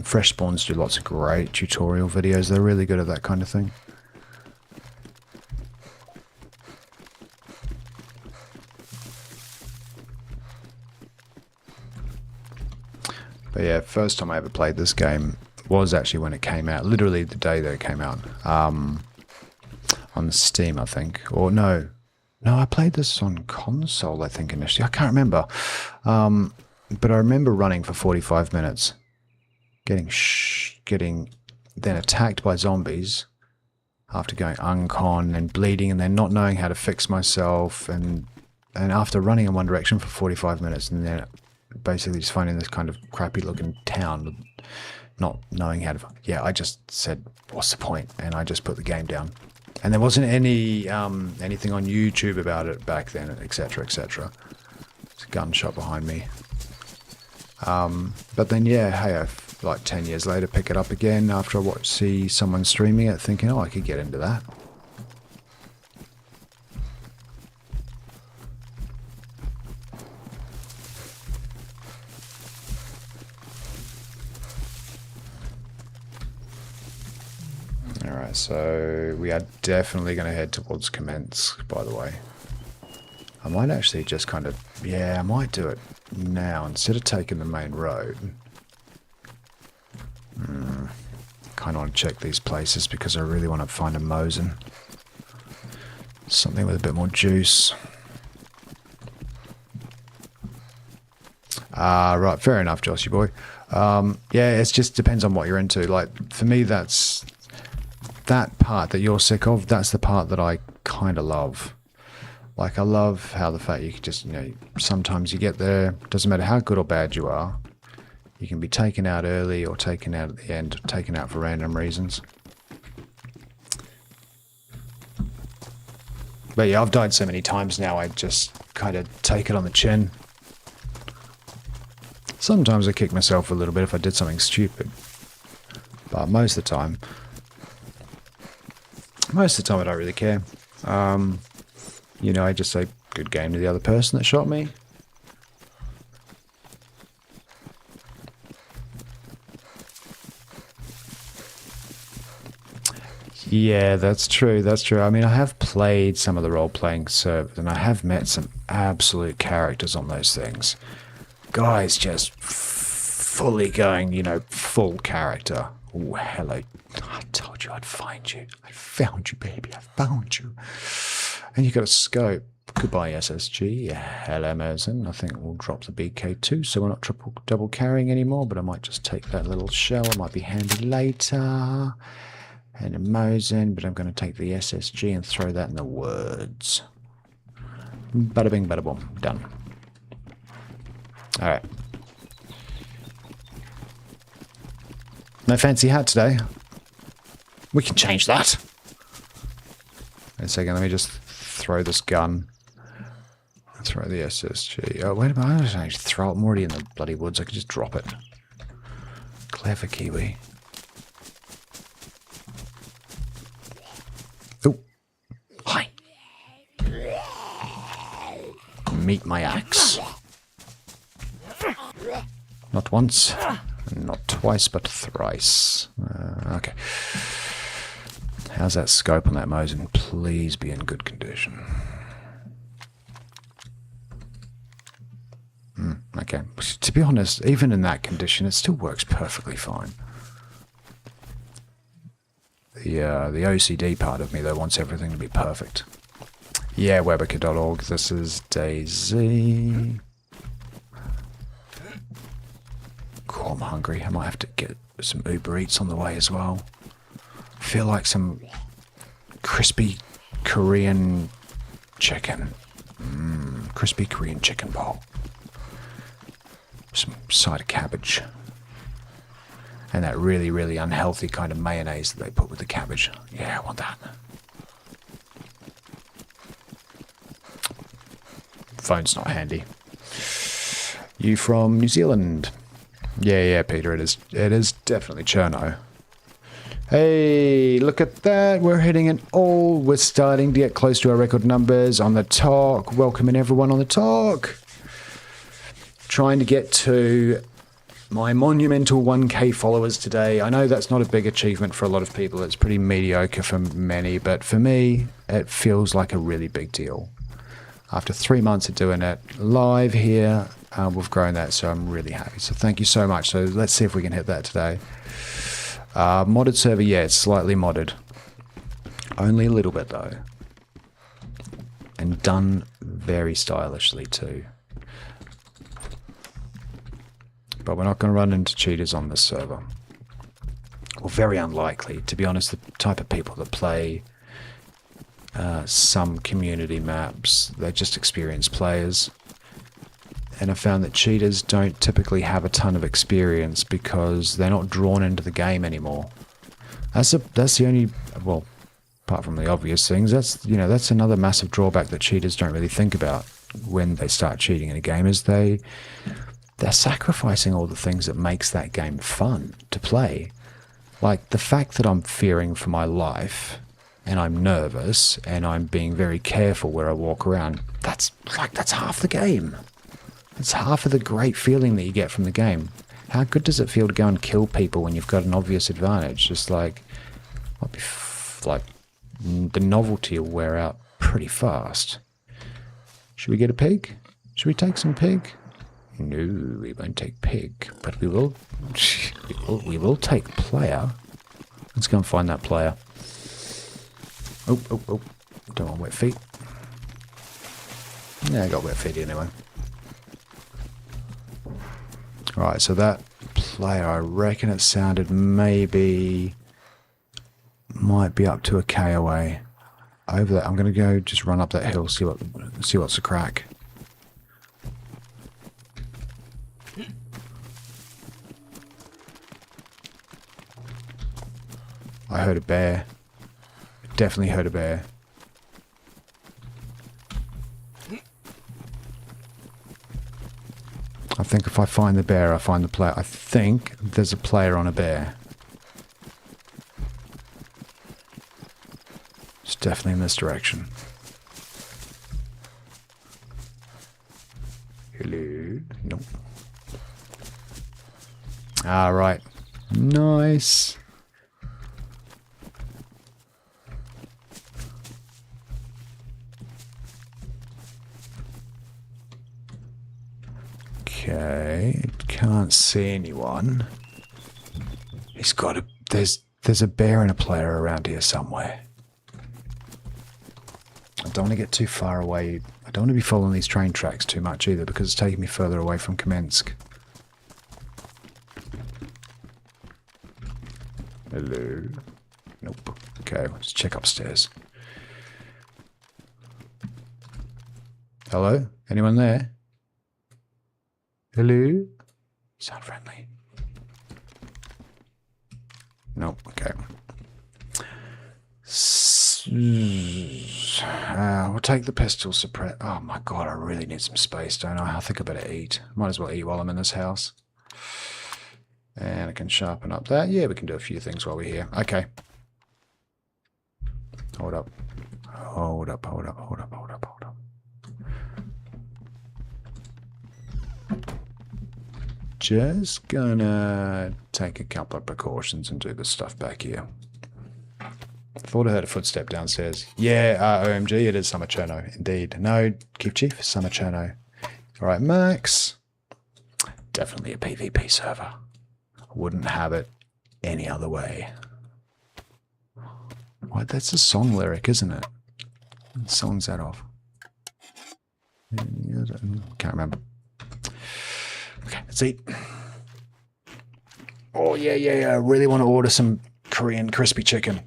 Fresh Spawns do lots of great tutorial videos. They're really good at that kind of thing. But yeah, first time I ever played this game was actually when it came out. Literally the day that it came out. On Steam, I think. Or no, I played this on console, I think, initially. I can't remember. But I remember running for 45 minutes. Getting then attacked by zombies after going uncon and bleeding and then not knowing how to fix myself. And after running in one direction for 45 minutes and then basically just finding this kind of crappy looking town, not knowing how to... Yeah, I just said, what's the point? And I just put the game down. And there wasn't any anything on YouTube about it back then, etc., etc. There's a gunshot behind me. But then, yeah, hey, like 10 years later, pick it up again after I see someone streaming it, thinking, oh, I could get into that. Alright, so we are definitely going to head towards commence, by the way. I might actually just kind of... Yeah, I might do it now instead of taking the main road. Kind of want to check these places because I really want to find a Mosin. Something with a bit more juice. Right, fair enough, Joshy boy. Yeah, it just depends on what you're into. Like, for me, that's... That part that you're sick of, that's the part that I kind of love. Like, I love how the fact you can just, you know, sometimes you get there, doesn't matter how good or bad you are, you can be taken out early or taken out at the end, or taken out for random reasons. But yeah, I've died so many times now, I just kind of take it on the chin. Sometimes I kick myself a little bit if I did something stupid. But most of the time I don't really care. You know, I just say good game to the other person that shot me. Yeah, that's true, that's true. I mean, I have played some of the role-playing servers, and I have met some absolute characters on those things. Guys just fully going, you know, full character. Oh, hello. I told you I'd find you. I found you, baby. I found you. And you got a scope. Goodbye, SSG. Hello, Mosin. I think we'll drop the BK2, so we're not double carrying anymore, but I might just take that little shell. It might be handy later. And a Mosin, but I'm going to take the SSG and throw that in the woods. Bada bing, bada boom. Done. Alright. No fancy hat today. We can change that. Wait a second, let me just throw this gun. Throw the SSG. Oh, wait a minute. I don't actually throw it. I'm already in the bloody woods. I could just drop it. Clever Kiwi. Oh. Hi. Meet my axe. Not once, not twice, but thrice. Okay. How's that scope on that Mosin? Please be in good condition. Okay. To be honest, even in that condition, it still works perfectly fine. The OCD part of me, though, wants everything to be perfect. Yeah, Webica.org. This is DayZ. Cool, I'm hungry. I might have to get some Uber Eats on the way as well. Feel like some crispy Korean chicken. Crispy Korean chicken bowl. Some side of cabbage. And that really, really unhealthy kind of mayonnaise that they put with the cabbage. Yeah, I want that. Phone's not handy. You from New Zealand? Yeah, Peter, it is definitely Cherno. Hey, look at that. We're hitting an all. We're starting to get close to our record numbers on the talk. Welcoming everyone on the talk. Trying to get to my monumental 1K followers today. I know that's not a big achievement for a lot of people. It's pretty mediocre for many, but for me, it feels like a really big deal. After 3 months of doing it live here, we've grown that, so I'm really happy. So thank you so much. So let's see if we can hit that today. Modded server, yeah, it's slightly modded. Only a little bit, though. And done very stylishly, too. But we're not going to run into cheaters on this server. Well, very unlikely. To be honest, the type of people that play some community maps, they're just experienced players. And I found that cheaters don't typically have a ton of experience because they're not drawn into the game anymore. That's the only, well, apart from the obvious things, that's another massive drawback that cheaters don't really think about when they start cheating in a game, is they're sacrificing all the things that makes that game fun to play. Like the fact that I'm fearing for my life and I'm nervous and I'm being very careful where I walk around, that's half the game. It's half of the great feeling that you get from the game. How good does it feel to go and kill people when you've got an obvious advantage? Just like, Might be like the novelty will wear out pretty fast. Should we get a pig? Should we take some pig? No, we won't take pig, but we will. We will take player. Let's go and find that player. Oh, oh, oh! Don't want wet feet. Yeah, I got wet feet anyway. Right, so that player, I reckon it sounded maybe might be up to a K away. Over there, I'm gonna go just run up that hill, see what's the crack. I heard a bear. Definitely heard a bear. I think if I find the bear, I find the player. I think there's a player on a bear. It's definitely in this direction. Hello? Nope. All right. Nice. Okay, can't see anyone. He's got a... There's a bear and a player around here somewhere. I don't want to get too far away. I don't want to be following these train tracks too much either because it's taking me further away from Kamensk. Hello? Nope. Okay, let's check upstairs. Hello? Anyone there? Hello? Sound friendly. Nope, okay. We'll take the pistol suppress. Oh my god, I really need some space, don't I? I think I better eat. Might as well eat while I'm in this house. And I can sharpen up that. Yeah, we can do a few things while we're here. Okay. Hold up. Hold up, hold up, hold up, hold up, hold up. Just gonna take a couple of precautions and do this stuff back here. Thought I heard a footstep downstairs. Yeah, OMG, it is Summer Cherno. Indeed. No, Keep Chief, Summer Cherno. Alright, Max. Definitely a PvP server. Wouldn't have it any other way. What? That's a song lyric, isn't it? What song's that off? Can't remember. Okay, let's eat. Oh, yeah. I really want to order some Korean crispy chicken.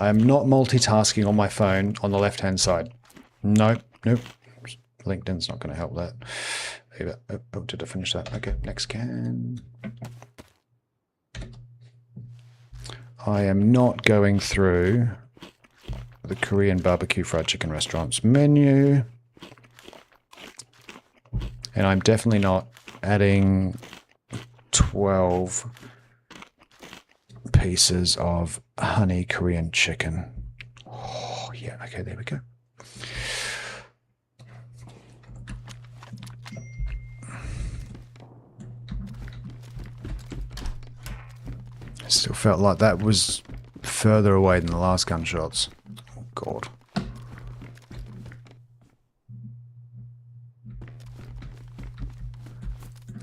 I am not multitasking on my phone on the left-hand side. Nope. LinkedIn's not going to help that. Oh, did I finish that? Okay, next can. I am not going through the Korean barbecue fried chicken restaurant's menu. And I'm definitely not adding 12 pieces of honey Korean chicken. Oh, yeah. Okay, there we go. Still felt like that was further away than the last gunshots. Oh, God.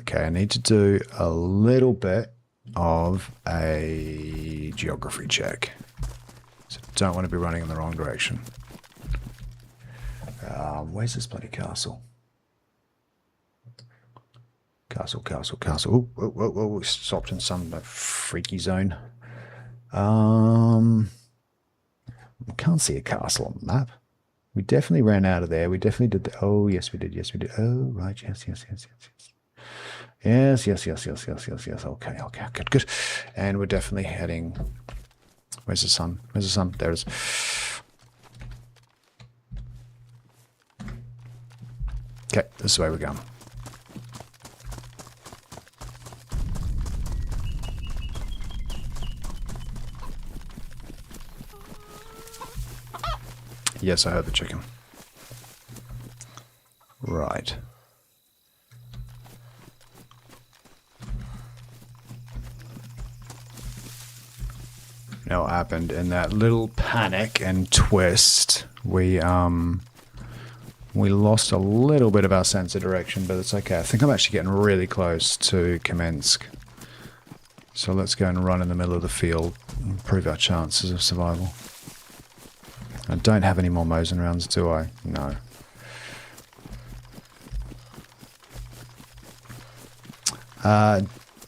Okay, I need to do a little bit of a geography check. So don't want to be running in the wrong direction. Where's this bloody castle? Castle. Oh, we stopped in some freaky zone. I can't see a castle on the map. We definitely ran out of there. We definitely did. Oh, yes, we did. Oh, right. Yes. Yes. Okay. Good. And we're definitely heading. Where's the sun? There it is. Okay, this is where we're going. Yes, I heard the chicken. Right. know what happened. In that little panic and twist, we lost a little bit of our sense of direction, but it's okay. I think I'm actually getting really close to Kamensk. So let's go and run in the middle of the field and improve our chances of survival. I don't have any more Mosin rounds, do I? No.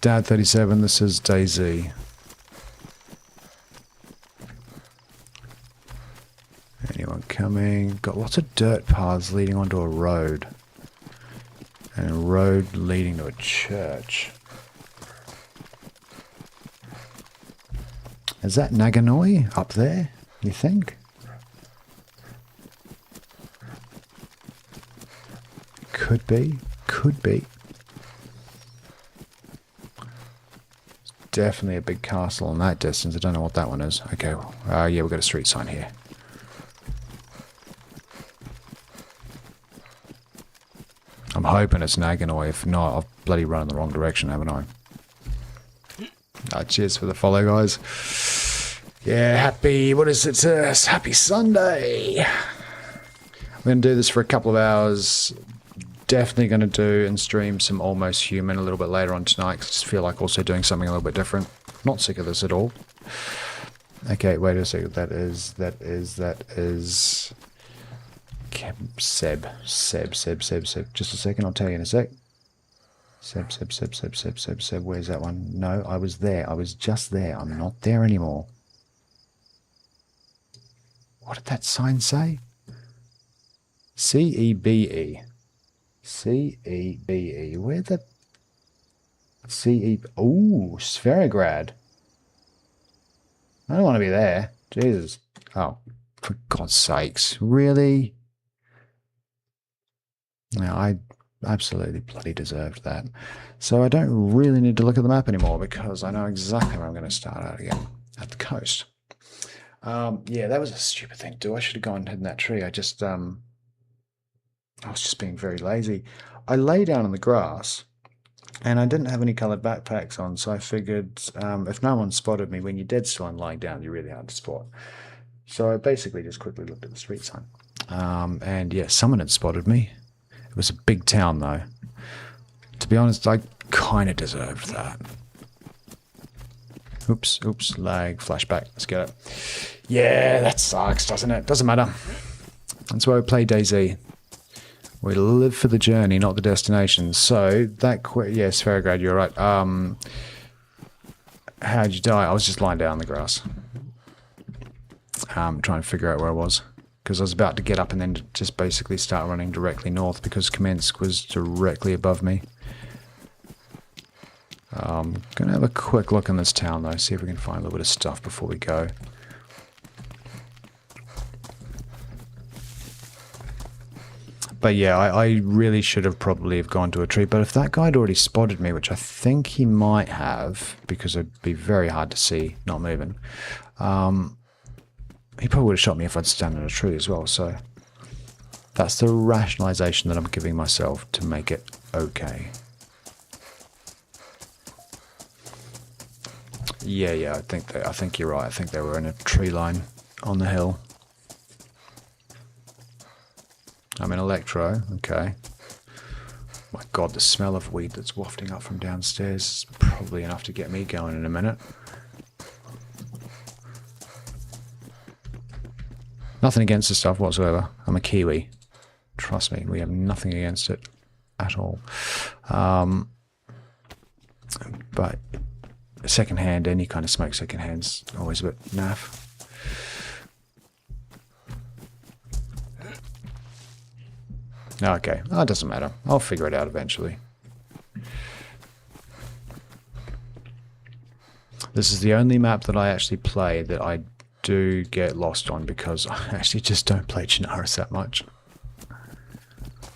Dad 37, this is DayZ. Anyone coming? Got lots of dirt paths leading onto a road. And a road leading to a church. Is that Naganoi up there, you think? Could be. Could be. Definitely a big castle in that distance. I don't know what that one is. Okay. Yeah, we've got a street sign here. I'm hoping it's Naganoi. If not, I've bloody run in the wrong direction, haven't I? Cheers for the follow, guys. Yeah, happy... What is it? Happy Sunday. I'm going to do this for a couple of hours. Definitely going to do and stream some Almost Human a little bit later on tonight. 'Cause I just feel like also doing something a little bit different. Not sick of this at all. Okay, wait a second. That is... Seb. Just a second, I'll tell you in a sec. Seb. Where's that one? No, I was there. I was just there. I'm not there anymore. What did that sign say? C-E-B-E. C-E-B-E. Where the... C-E... Ooh, Sverograd. I don't want to be there. Jesus. Oh, for God's sakes. Really? No, I absolutely bloody deserved that. So I don't really need to look at the map anymore because I know exactly where I'm going to start out again. At the coast. Yeah, that was a stupid thing to do. I should have gone and hidden that tree. I was just being very lazy. I lay down in the grass and I didn't have any coloured backpacks on, so I figured if no one spotted me when you're dead still and lying down, you're really hard to spot. So I basically just quickly looked at the street sign. And yeah, someone had spotted me. It was a big town though. To be honest, I kind of deserved that. Oops, lag, flashback, let's get it. Yeah, that sucks, doesn't it? Doesn't matter. That's why we play DayZ. We live for the journey, not the destination. So, yeah, Sverograd, you're right. How'd you die? I was just lying down in the grass. Trying to figure out where I was. Because I was about to get up and then just basically start running directly north because Kamensk was directly above me. Gonna have a quick look in this town though, see if we can find a little bit of stuff before we go. But yeah, I really should have probably have gone to a tree, but if that guy had already spotted me, which I think he might have, because it'd be very hard to see not moving, he probably would have shot me if I'd stand in a tree as well, so that's the rationalization that I'm giving myself to make it okay. Yeah, I think you're right. I think they were in a tree line on the hill. I'm in Electro, okay. My God, the smell of weed that's wafting up from downstairs is probably enough to get me going in a minute. Nothing against the stuff whatsoever. I'm a Kiwi. Trust me, we have nothing against it at all. But secondhand, any kind of smoke secondhand's always a bit naff. Okay, oh, it doesn't matter. I'll figure it out eventually. This is the only map that I actually play that I do get lost on because I actually just don't play Chernarus that much.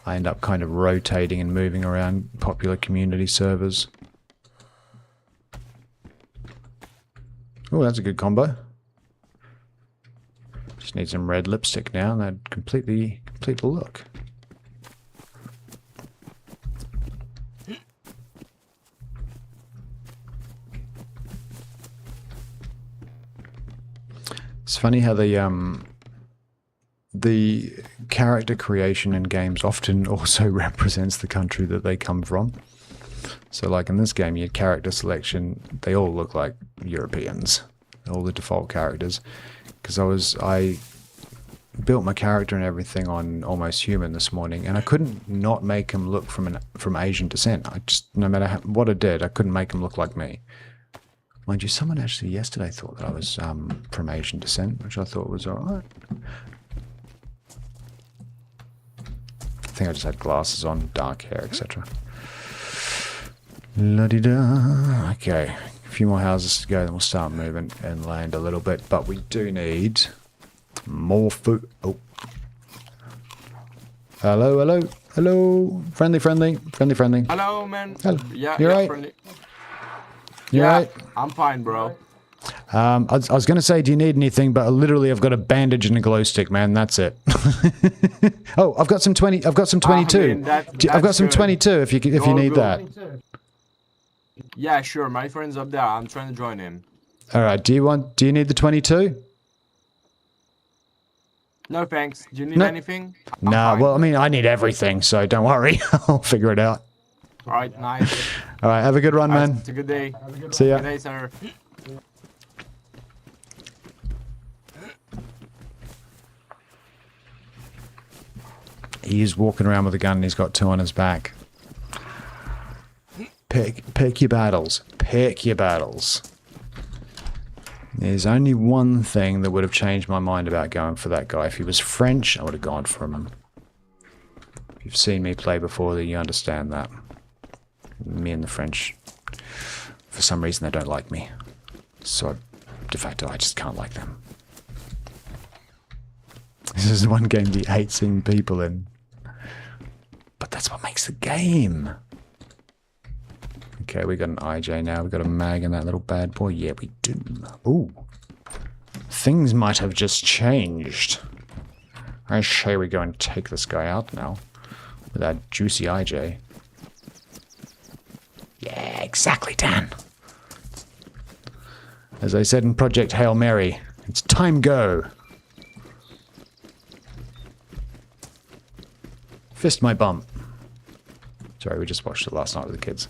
I end up kind of rotating and moving around popular community servers. Oh, that's a good combo. Just need some red lipstick now and that'd complete the look. It's funny how the character creation in games often also represents the country that they come from. So like in this game, your character selection, they all look like Europeans, all the default characters. Because I built my character and everything on Almost Human this morning, and I couldn't not make him look from Asian descent. I just, no matter what I did, I couldn't make him look like me. Mind you, someone actually yesterday thought that I was from Asian descent, which I thought was alright. I think I just had glasses on, dark hair, etc. La-di-da. Okay, a few more houses to go, then we'll start moving and land a little bit. But we do need more food. Oh. Hello, hello, hello. Friendly. Hello, man. Hello. Yeah, You yeah, right? friendly. You Yeah, right? I'm fine, bro. I was going to say, do you need anything? But literally, I've got a bandage and a glow stick, man. That's it. Oh, I've got some 20. I've got some 22. mean, I've got some that's 22. If you All need good. that. Yeah, sure. My friend's up there. I'm trying to join him. All right. Do you need the 22? No, thanks. Do you need No. anything? Nah. fine. Well, I mean, I need everything, so don't worry. I'll figure it out. All right, nice. All right. Have a good run, man. It's a good day. See ya. Good day, sir. He's walking around with a gun and he's got two on his back. Pick your battles. Pick your battles. There's only one thing that would have changed my mind about going for that guy. If he was French, I would have gone for him. If you've seen me play before, then you understand that. Me and the French, for some reason, they don't like me. So, de facto, I just can't like them. This is the one game he hates seeing people in. But that's what makes the game. Okay, we got an IJ now. We got a mag in that little bad boy. Yeah, we do. Ooh. Things might have just changed. I say we go and take this guy out now. With that juicy IJ. Yeah, exactly, Dan. As I said in Project Hail Mary, it's time go. Fist my bum. Sorry, we just watched it last night with the kids.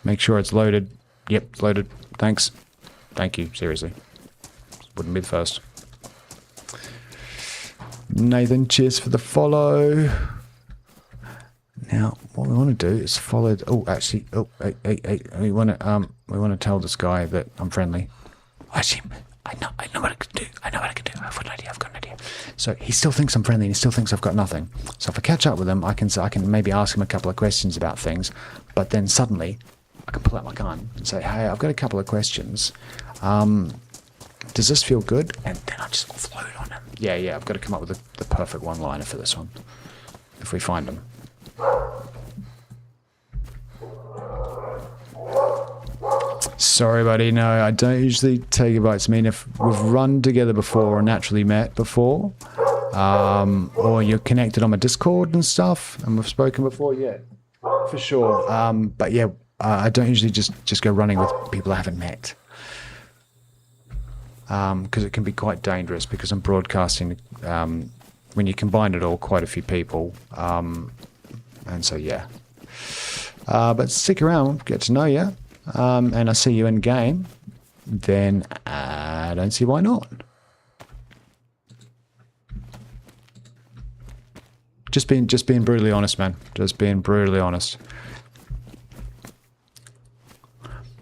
Make sure it's loaded. Yep, loaded. Thanks. Thank you, seriously. Wouldn't be the first. Nathan, cheers for the follow. Now, what we want to do is follow... Oh, actually... Oh, hey. We want to tell this guy that I'm friendly. Actually, I know what I can do. I've got an idea. So he still thinks I'm friendly and he still thinks I've got nothing. So if I catch up with him, I can maybe ask him a couple of questions about things, but then suddenly I can pull out my gun and say, hey, I've got a couple of questions. Does this feel good? And then I just offload on him. Yeah, I've got to come up with the perfect one-liner for this one. If we find him. Sorry, buddy. No, I don't usually take advice. I mean, if we've run together before or naturally met before, or you're connected on my Discord and stuff, and we've spoken before, yeah, for sure. But yeah, I don't usually just go running with people I haven't met. Because it can be quite dangerous because I'm broadcasting, when you combine it all, quite a few people. And so, yeah. But stick around, get to know you. And I see you in game, then I don't see why not. Just being brutally honest, man. Just being brutally honest.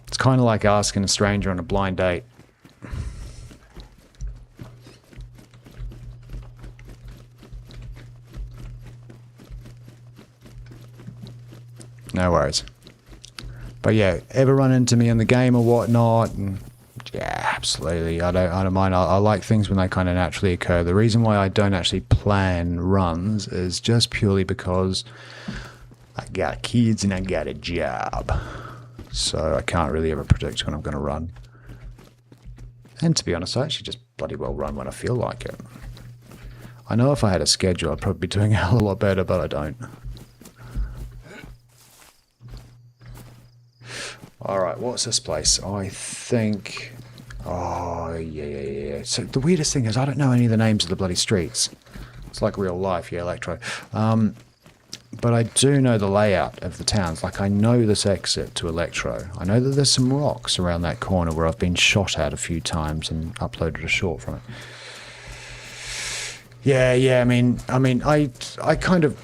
It's kind of like asking a stranger on a blind date. No worries. But yeah, ever run into me in the game or whatnot, and yeah, absolutely. I don't mind. I like things when they kind of naturally occur. The reason why I don't actually plan runs is just purely because I got kids and I got a job. So I can't really ever predict when I'm going to run. And to be honest, I actually just bloody well run when I feel like it. I know if I had a schedule, I'd probably be doing a hell of a lot better, but I don't. Alright, what's this place? I think Oh, yeah. So the weirdest thing is I don't know any of the names of the bloody streets. It's like real life, yeah, Electro. But I do know the layout of the towns. Like, I know this exit to Electro. I know that there's some rocks around that corner where I've been shot at a few times and uploaded a short from it. Yeah, I mean, I kind of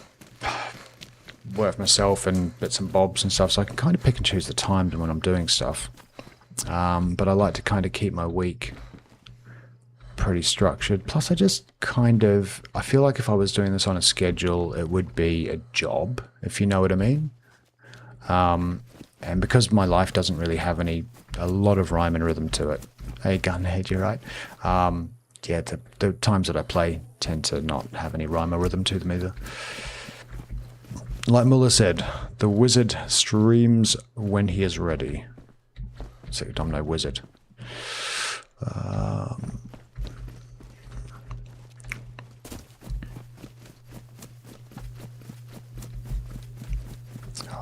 work myself and bits and bobs and stuff, so I can kind of pick and choose the times when I'm doing stuff. But I like to kind of keep my week pretty structured. Plus, I feel like if I was doing this on a schedule, it would be a job, if you know what I mean. And because my life doesn't really have a lot of rhyme and rhythm to it. Hey, Gunhead, you're right. Yeah, the times that I play tend to not have any rhyme or rhythm to them either. Like Muller said, the wizard streams when he is ready. Except I'm no wizard.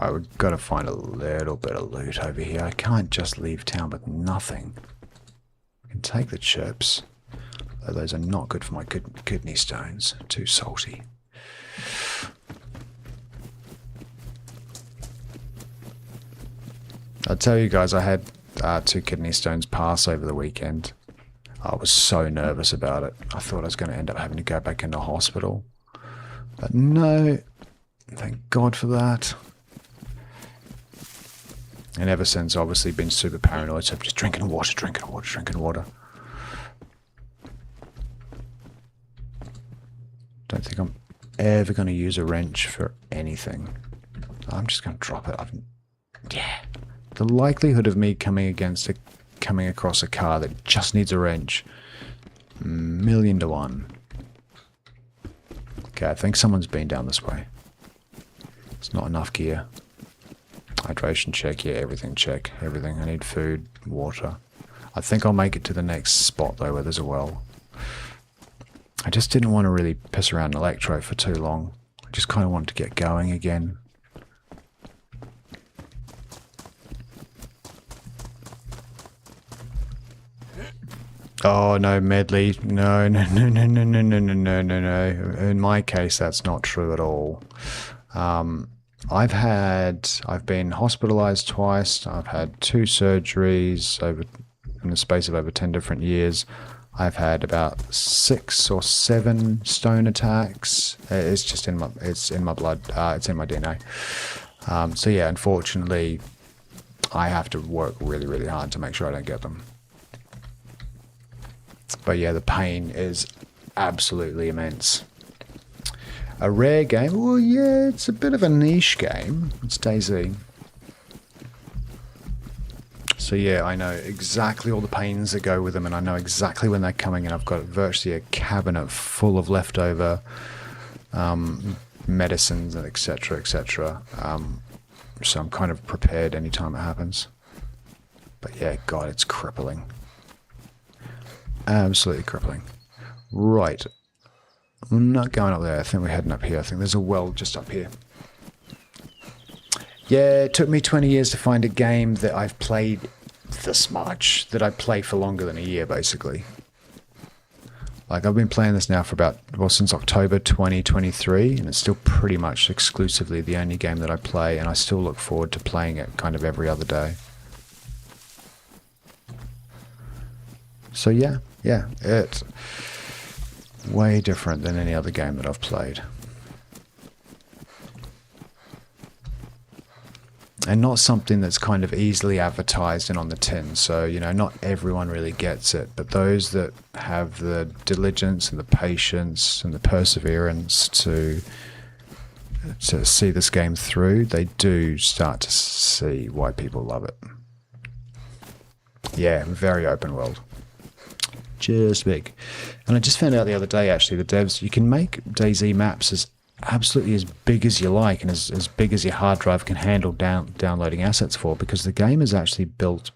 I've got to find a little bit of loot over here. I can't just leave town with nothing. I can take the chips. Though those are not good for my kidney stones. Too salty. I'll tell you guys, I had 2 kidney stones pass over the weekend. I was so nervous about it. I thought I was going to end up having to go back into hospital. But no, thank God for that. And ever since, obviously, been super paranoid, so I'm just drinking water. Don't think I'm ever going to use a wrench for anything. I'm just going to drop it. Yeah. The likelihood of me coming across a car that just needs a wrench, 1,000,000 to 1. Okay, I think someone's been down this way. It's not enough gear. Hydration check, yeah, everything check. Everything. I need food, water. I think I'll make it to the next spot though where there's a well. I just didn't want to really piss around Electro for too long. I just kind of wanted to get going again. Oh no, Medley. No. In my case, that's not true at all. I've been hospitalized twice. I've had 2 surgeries in the space of over 10 different years. I've had about 6 or 7 stone attacks. It's just in my blood. It's in my DNA. So yeah, unfortunately, I have to work really, really hard to make sure I don't get them. But yeah, the pain is absolutely immense. A rare game? Well, yeah, it's a bit of a niche game. It's DayZ. So yeah, I know exactly all the pains that go with them, and I know exactly when they're coming, and I've got virtually a cabinet full of leftover medicines and etc. So I'm kind of prepared anytime it happens. But yeah, God, it's crippling. Absolutely crippling. Right. I'm not going up there. I think we're heading up here. I think there's a well just up here. Yeah, it took me 20 years to find a game that I've played this much, that I play for longer than a year, basically. Like, I've been playing this now for since October 2023, and it's still pretty much exclusively the only game that I play, and I still look forward to playing it kind of every other day. So yeah, it's way different than any other game that I've played. And not something that's kind of easily advertised and on the tin. So, you know, not everyone really gets it. But those that have the diligence and the patience and the perseverance to see this game through, they do start to see why people love it. Yeah, very open world. Just big. And I just found out the other day, actually, the devs, you can make DayZ maps as absolutely as big as you like and as big as your hard drive can handle downloading assets for, because the game is actually built,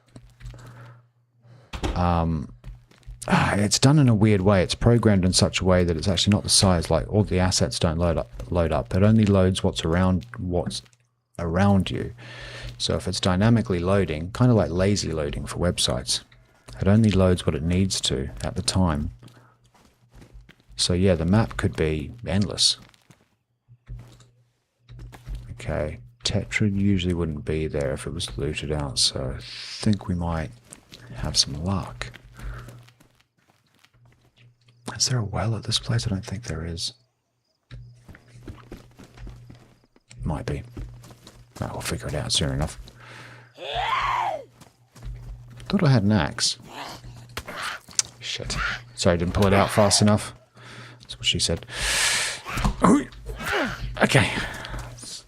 it's done in a weird way. It's programmed in such a way that it's actually not the size, like all the assets don't load up. It only loads what's around you. So if it's dynamically loading, kind of like lazy loading for websites, It only loads what it needs to at the time. So yeah, the map could be endless. Okay, Tetra usually wouldn't be there if it was looted out, so I think we might have some luck. Is there a well at this place? I don't think there is. Might be. Oh, we'll figure it out soon enough. Thought I had an axe. Shit. Sorry, I didn't pull it out fast enough. That's what she said. Okay. Let's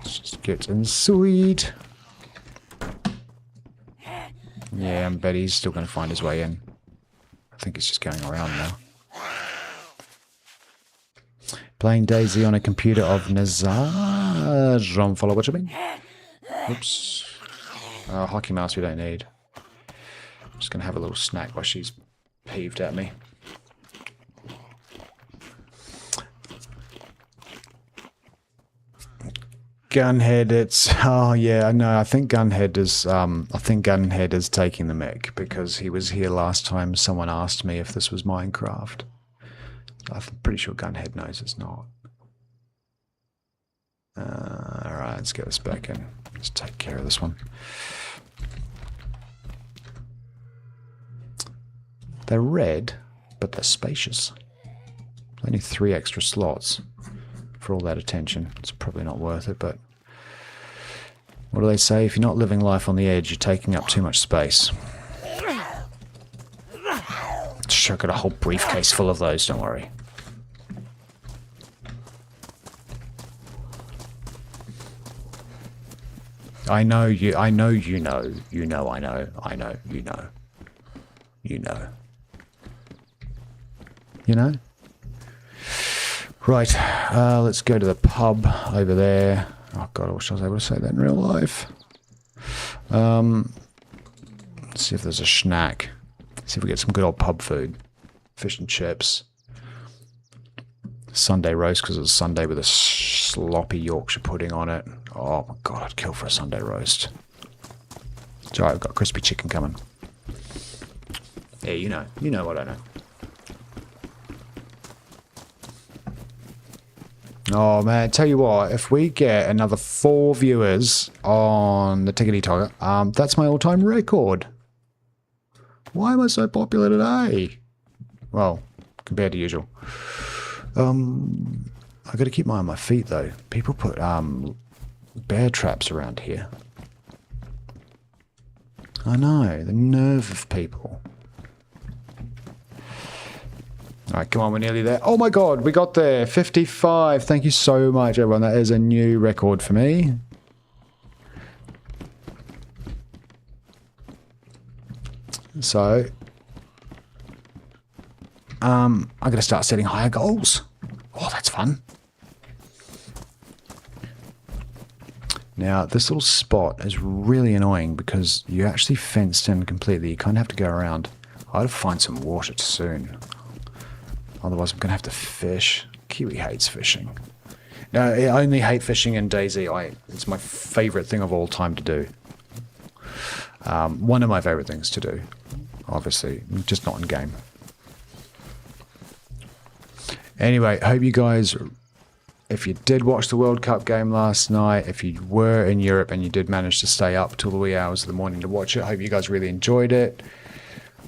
just get in sweet. Yeah, I bet he's still going to find his way in. I think it's just going around now. Playing DayZ on a computer of Nazar. Don't follow what you mean. Oops. Hockey mouse we don't need. I'm just going to have a little snack while she's peeved at me. Gunhead, it's... Oh, yeah, no, I think Gunhead is taking the mick because he was here last time someone asked me if this was Minecraft. I'm pretty sure Gunhead knows it's not. Alright, let's get this back in. Let's take care of this one. They're red, but they're spacious. Only 3 extra slots for all that attention. It's probably not worth it, but... What do they say? If you're not living life on the edge, you're taking up too much space. Sure, got a whole briefcase full of those, don't worry. I know, you know, I know. You know? Right, let's go to the pub over there. Oh god, I wish I was able to say that in real life. Let's see if there's a snack. See if we get some good old pub food. Fish and chips. Sunday roast, because it's Sunday with a sloppy Yorkshire pudding on it. Oh my god, I'd kill for a Sunday roast. It's alright, I've got crispy chicken coming. Yeah, you know what I know. Oh man, tell you what, if we get another 4 viewers on the Tickety Togger, that's my all-time record. Why am I so popular today? Well, compared to usual. I gotta keep my eye on my feet though. People put bear traps around here. I know, the nerve of people. Alright, come on, we're nearly there. Oh my god, we got there. 55. Thank you so much, everyone. That is a new record for me. So, I'm going to start setting higher goals. Oh, that's fun. Now, this little spot is really annoying because you're actually fenced in completely. You kind of have to go around. I gotta find some water soon. Otherwise, I'm going to have to fish. Kiwi hates fishing. No, I only hate fishing in DayZ. It's my favourite thing of all time to do. One of my favourite things to do. Obviously, just not in game. Anyway, hope you guys, if you did watch the World Cup game last night, if you were in Europe and you did manage to stay up till the wee hours of the morning to watch it, hope you guys really enjoyed it.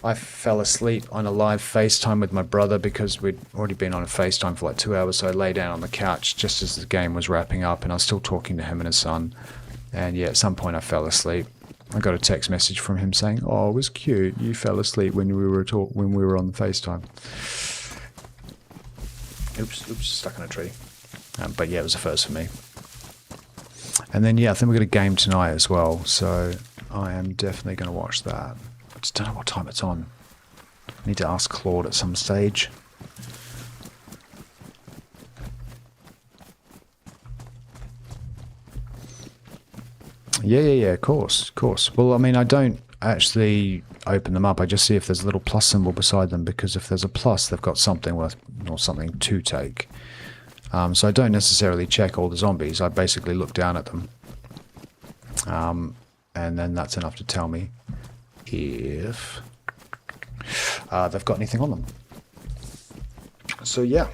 I fell asleep on a live FaceTime with my brother because we'd already been on a FaceTime for like 2 hours, so I lay down on the couch just as the game was wrapping up, and I was still talking to him and his son. And yeah, at some point I fell asleep. I got a text message from him saying, "Oh, it was cute. You fell asleep when we were on the FaceTime." Oops, stuck in a tree. But yeah, it was a first for me. And then yeah, I think we've got a game tonight as well, so I am definitely going to watch that. I just don't know what time it's on. I need to ask Claude at some stage. Yeah, of course. Well, I mean, I don't actually open them up. I just see if there's a little plus symbol beside them, because if there's a plus, they've got something worth or something to take. So I don't necessarily check all the zombies. I basically look down at them. And then that's enough to tell me if they've got anything on them. So yeah.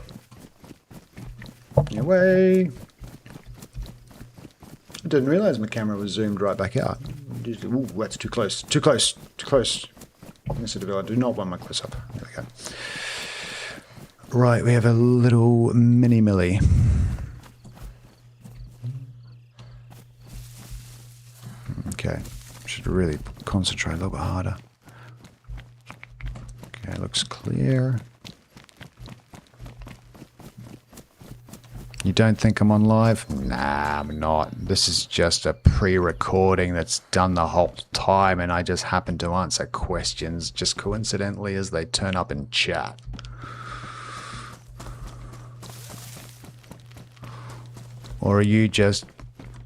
Away. I didn't realise my camera was zoomed right back out. Ooh, that's too close. Too close. Too close. I do not want my close up. There we go. Right, we have a little mini Millie. Okay, should really concentrate a little bit harder. Okay, looks clear. You don't think I'm on live? Nah, I'm not. This is just a pre-recording that's done the whole time, and I just happen to answer questions just coincidentally as they turn up in chat. Or are you just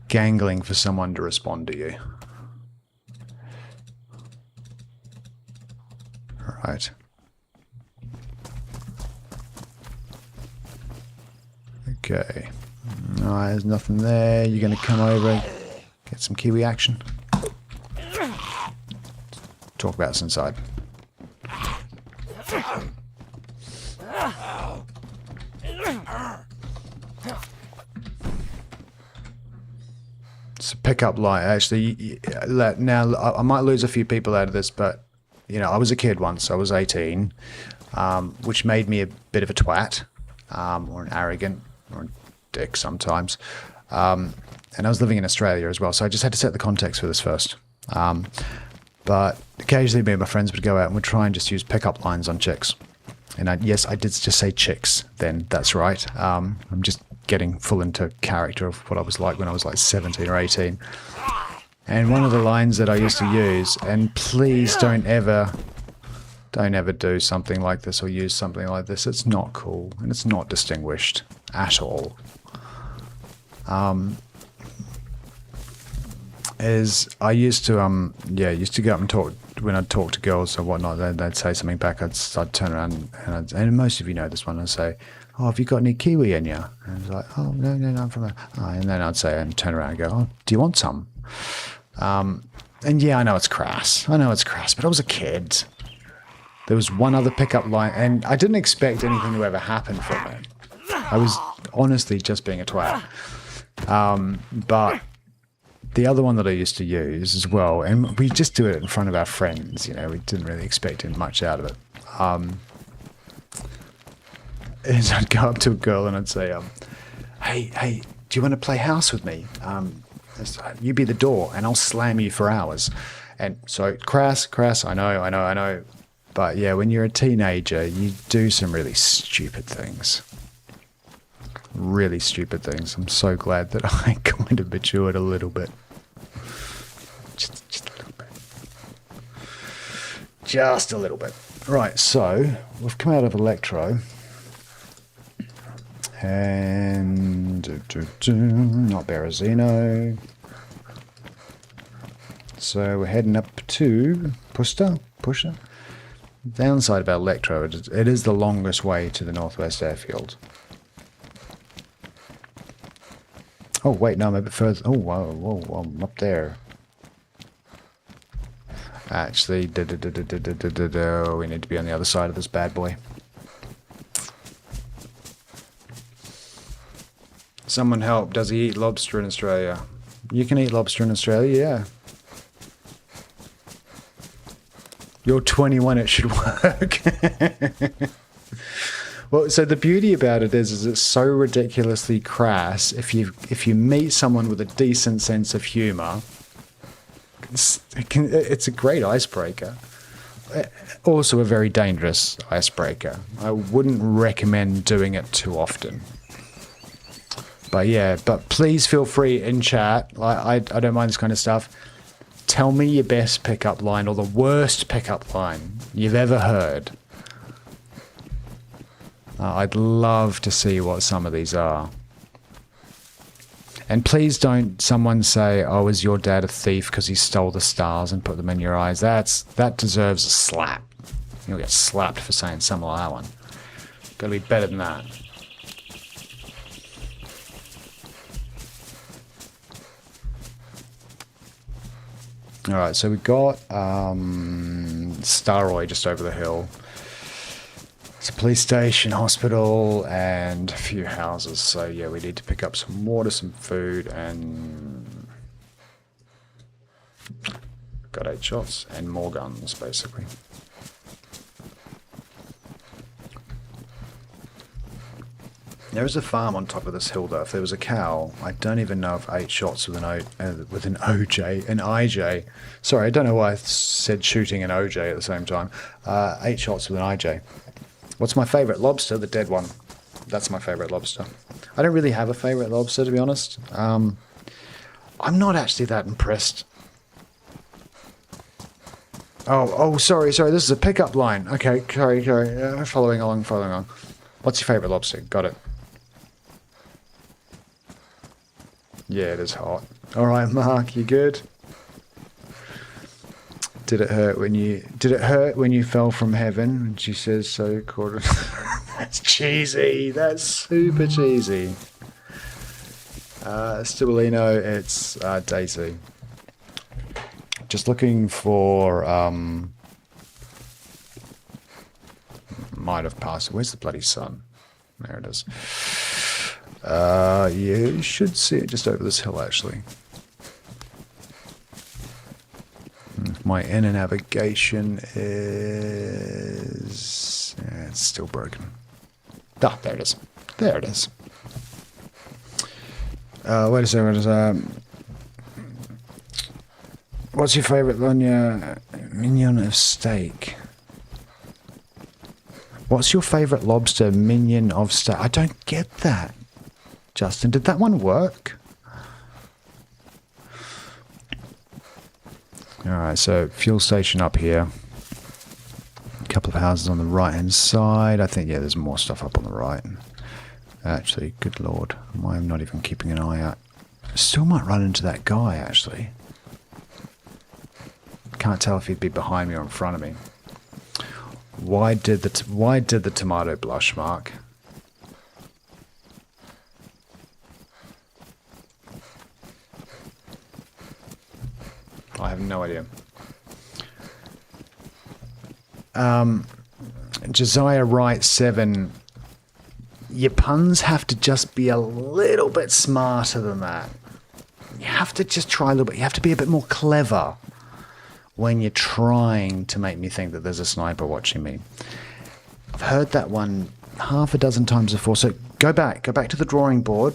gangling for someone to respond to you? All right. Okay. No, there's nothing there. You're going to come over, get some Kiwi action. Talk about us inside. It's a pickup line. Actually, now I might lose a few people out of this, but you know, I was a kid once. I was 18, which made me a bit of a twat, or an arrogant, or a dick sometimes. And I was living in Australia as well, so I just had to set the context for this first. But occasionally me and my friends would go out and we'd try and just use pickup lines on chicks. And yes, I did just say chicks then, that's right. I'm just getting full into character of what I was like when I was like 17 or 18. And one of the lines that I used to use, and please don't ever do something like this or use something like this. It's not cool and it's not distinguished at all. Is I used to go up and talk when I'd talk to girls or whatnot. They'd say something back. I'd turn around and most of you know this one. I'd say, "Oh, have you got any kiwi in you?" And it's like, "Oh, no, I'm from a." Oh, and then I'd say and turn around and go, "Oh, do you want some?" And yeah, I know it's crass, but I was a kid. There was one other pickup line, and I didn't expect anything to ever happen from it. I was honestly just being a twat. But the other one that I used to use as well, and we just do it in front of our friends, you know, we didn't really expect much out of it, is I'd go up to a girl and I'd say, hey, do you want to play house with me? You be the door and I'll slam you for hours. And so crass, I know. But yeah, when you're a teenager, you do some really stupid things. Really stupid things. I'm so glad that I kind of matured a little bit. Just a little bit. Just a little bit. Right, so we've come out of Electro. And not Berezino. So we're heading up to Pusher. The downside about Electro, it is the longest way to the Northwest Airfield. Oh, wait, no, I'm a bit further. Oh, whoa, I'm up there. Actually, we need to be on the other side of this bad boy. Someone help, does he eat lobster in Australia? You can eat lobster in Australia, yeah. You're 21, it should work. Well, so the beauty about it is it's so ridiculously crass. If you meet someone with a decent sense of humor, it's a great icebreaker. Also a very dangerous icebreaker. I wouldn't recommend doing it too often. But yeah, but please feel free in chat. I don't mind this kind of stuff. Tell me your best pickup line or the worst pickup line you've ever heard. I'd love to see what some of these are. And please don't someone say, "Oh, is your dad a thief because he stole the stars and put them in your eyes?" That deserves a slap. You'll get slapped for saying something like that one. Gotta be better than that. Alright, so we got Staroy just over the hill. It's a police station, hospital, and a few houses. So yeah, we need to pick up some water, some food, and got 8 shots and more guns, basically. There is a farm on top of this hill, though. If there was a cow, I don't even know if 8 shots with an IJ. Sorry, I don't know why I said shooting an OJ at the same time. 8 shots with an IJ. What's my favourite lobster? The dead one. That's my favourite lobster. I don't really have a favourite lobster, to be honest. I'm not actually that impressed. Oh, sorry. This is a pickup line. Okay, sorry. Following along. What's your favourite lobster? Got it. Yeah, it is hot. All right, Mark, you good? Did it hurt when you fell from heaven? And she says so. That's cheesy. That's super cheesy. Stabilino, it's DayZ. Just looking for might have passed. Where's the bloody sun? There it is. Yeah, you should see it just over this hill, actually. My inner navigation is... it's still broken. Ah, there it is. There it is. Wait a second. What's your favourite minion of steak? What's your favourite lobster minion of steak? I don't get that. Justin, did that one work? Alright, so fuel station up here. A couple of houses on the right hand side. I think, yeah, there's more stuff up on the right. Actually, good lord. I'm not even keeping an eye out. Still might run into that guy, actually. Can't tell if he'd be behind me or in front of me. Why did the tomato blush, Mark? I have no idea. Josiah Wright 7. Your puns have to just be a little bit smarter than that. You have to just try a little bit. You have to be a bit more clever when you're trying to make me think that there's a sniper watching me. I've heard that one half a dozen times before. So go back to the drawing board.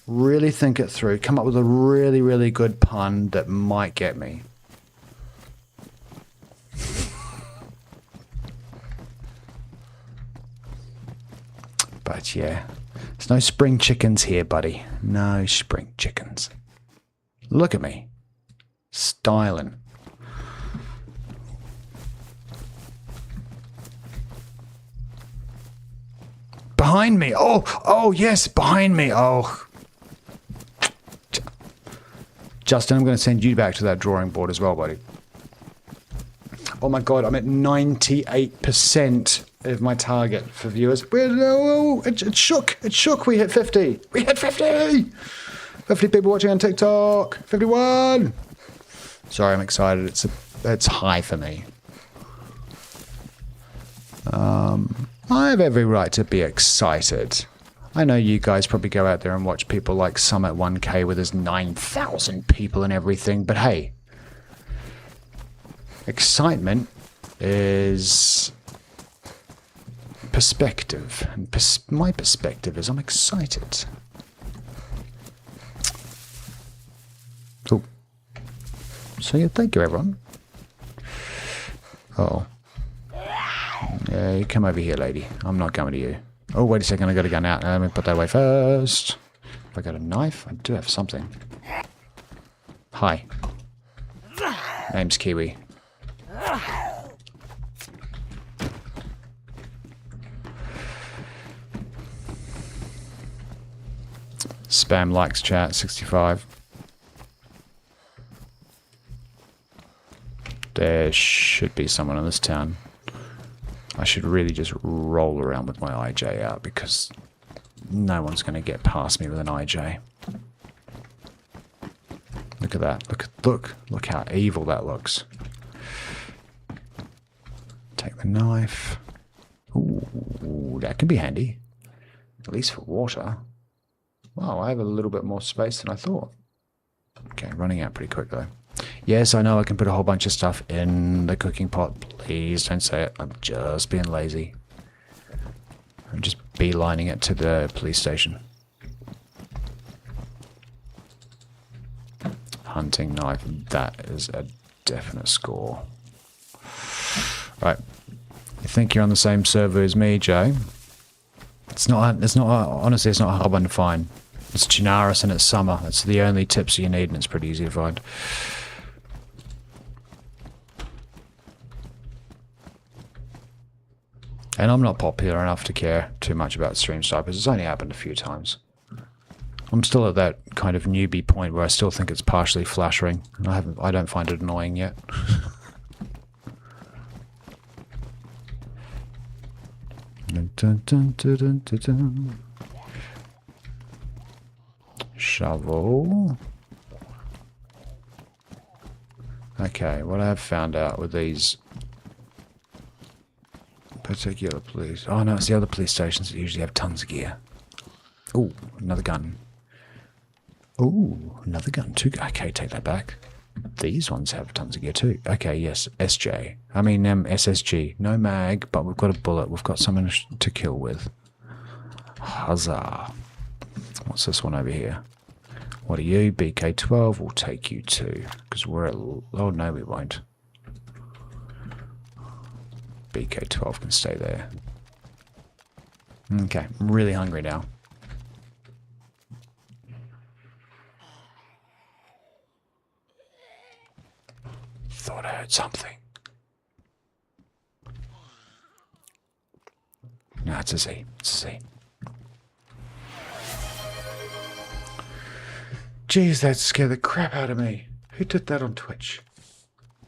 Really think it through. Come up with a really, really good pun that might get me. But yeah, there's no spring chickens here, buddy. No spring chickens. Look at me. Styling. Behind me. Oh, yes, behind me. Oh. Justin, I'm going to send you back to that drawing board as well, buddy. Oh my god, I'm at 98% of my target for viewers. It shook. We hit 50. 50 people watching on TikTok. 51. Sorry, I'm excited. It's high for me. I have every right to be excited. I know you guys probably go out there and watch people like Summit 1K where there's 9,000 people and everything, but hey, excitement is perspective, and my perspective is I'm excited. Oh, so yeah, thank you everyone. Oh, yeah, you come over here, lady. I'm not coming to you. Oh, wait a second, I got a gun out. Let me put that away first. Have I got a knife? I do have something. Hi. Name's Kiwi. Spam likes chat, 65. There should be someone in this town. I should really just roll around with my IJ out because no one's going to get past me with an IJ. Look at that. Look how evil that looks. Take the knife. Ooh, that can be handy. At least for water. Wow, I have a little bit more space than I thought. Okay, running out pretty quick though. Yes, I know I can put a whole bunch of stuff in the cooking pot. Please don't say it. I'm just being lazy. I'm just beelining it to the police station. Hunting knife. That is a definite score. Right. You think you're on the same server as me, Joe? It's not, honestly, it's not a hard one to find. It's Chinaris and it's summer. That's the only tips you need and it's pretty easy to find. And I'm not popular enough to care too much about stream snipers. It's only happened a few times. I'm still at that kind of newbie point where I still think it's partially flashing. And I don't find it annoying yet. Dun, dun, dun, dun, dun, dun, dun. Shovel. Okay, what I have found out with these particular police... Oh no, it's the other police stations that usually have tons of gear. Ooh, another gun. Ooh, another gun too. Okay, take that back. These ones have tons of gear too. Okay, yes, SJ. I mean, SSG. No mag, but we've got a bullet. We've got something to kill with. Huzzah. What's this one over here? What are you? BK-12. We'll take you too. Because we're at... Oh, no, we won't. BK-12 can stay there. Okay, I'm really hungry now. Thought I heard something. No, it's a Z. It's a Z. Jeez, that scared the crap out of me. Who did that on Twitch?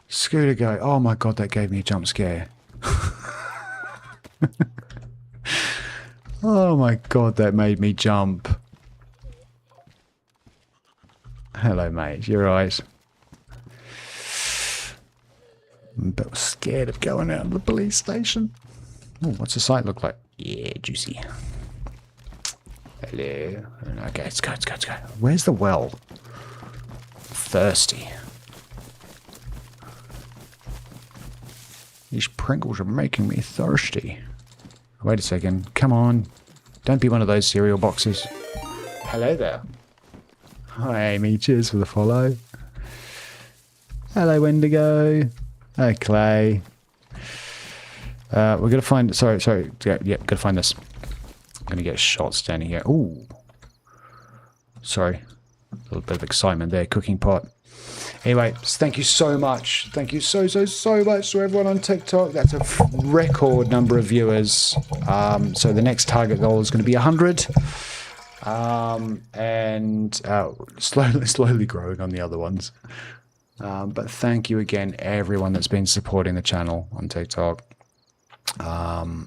Scooter guy. Oh my god, that gave me a jump scare. Oh my god, that made me jump. Hello, mate. You're right. I'm a bit scared of going out of the police station. Oh, what's the site look like? Yeah, juicy. Hello. Okay, let's go, let's go, let's go. Where's the well? Thirsty. These Pringles are making me thirsty. Wait a second. Come on. Don't be one of those cereal boxes. Hello there. Hi, Amy. Cheers for the follow. Hello, Wendigo. Hi, Clay. We're going to find... Sorry. Yeah, got to find this. I'm going to get shot standing here. Ooh. Sorry. A little bit of excitement there. Cooking pot. Anyway, thank you so much. Thank you so much to everyone on TikTok. That's a record number of viewers. So the next target goal is going to be 100. And slowly growing on the other ones. But thank you again, everyone that's been supporting the channel on TikTok.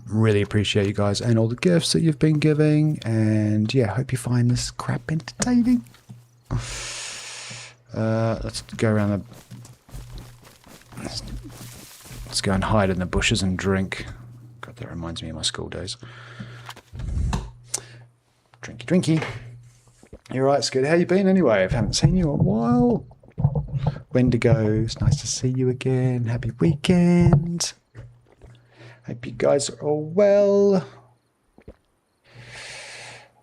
Really appreciate you guys and all the gifts that you've been giving. And yeah, hope you find this crap entertaining. Let's go around the... Let's go and hide in the bushes and drink. God, that reminds me of my school days. Drinky. You're right, Scooter. How you been anyway? I haven't seen you in a while. Wendigo, it's nice to see you again. Happy weekend. Hope you guys are all well.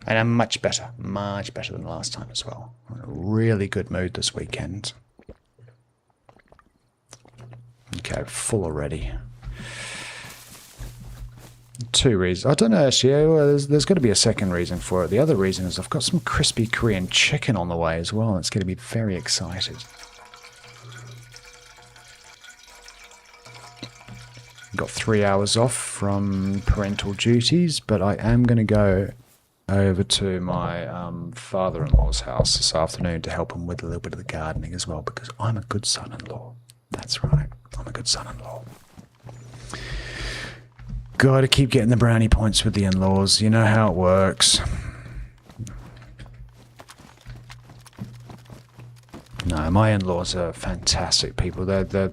And I'm much better than last time as well. I'm in a really good mood this weekend. Okay, full already. 2 reasons. I don't know, actually. There's got to be a second reason for it. The other reason is I've got some crispy Korean chicken on the way as well. It's going to be very excited. Got 3 hours off from parental duties, but I am going to go over to my father-in-law's house this afternoon to help him with a little bit of the gardening as well, because I'm a good son-in-law. That's right, I'm a good son-in-law. Gotta keep getting the brownie points with the in-laws. You know how it works. No, my in-laws are fantastic people. They're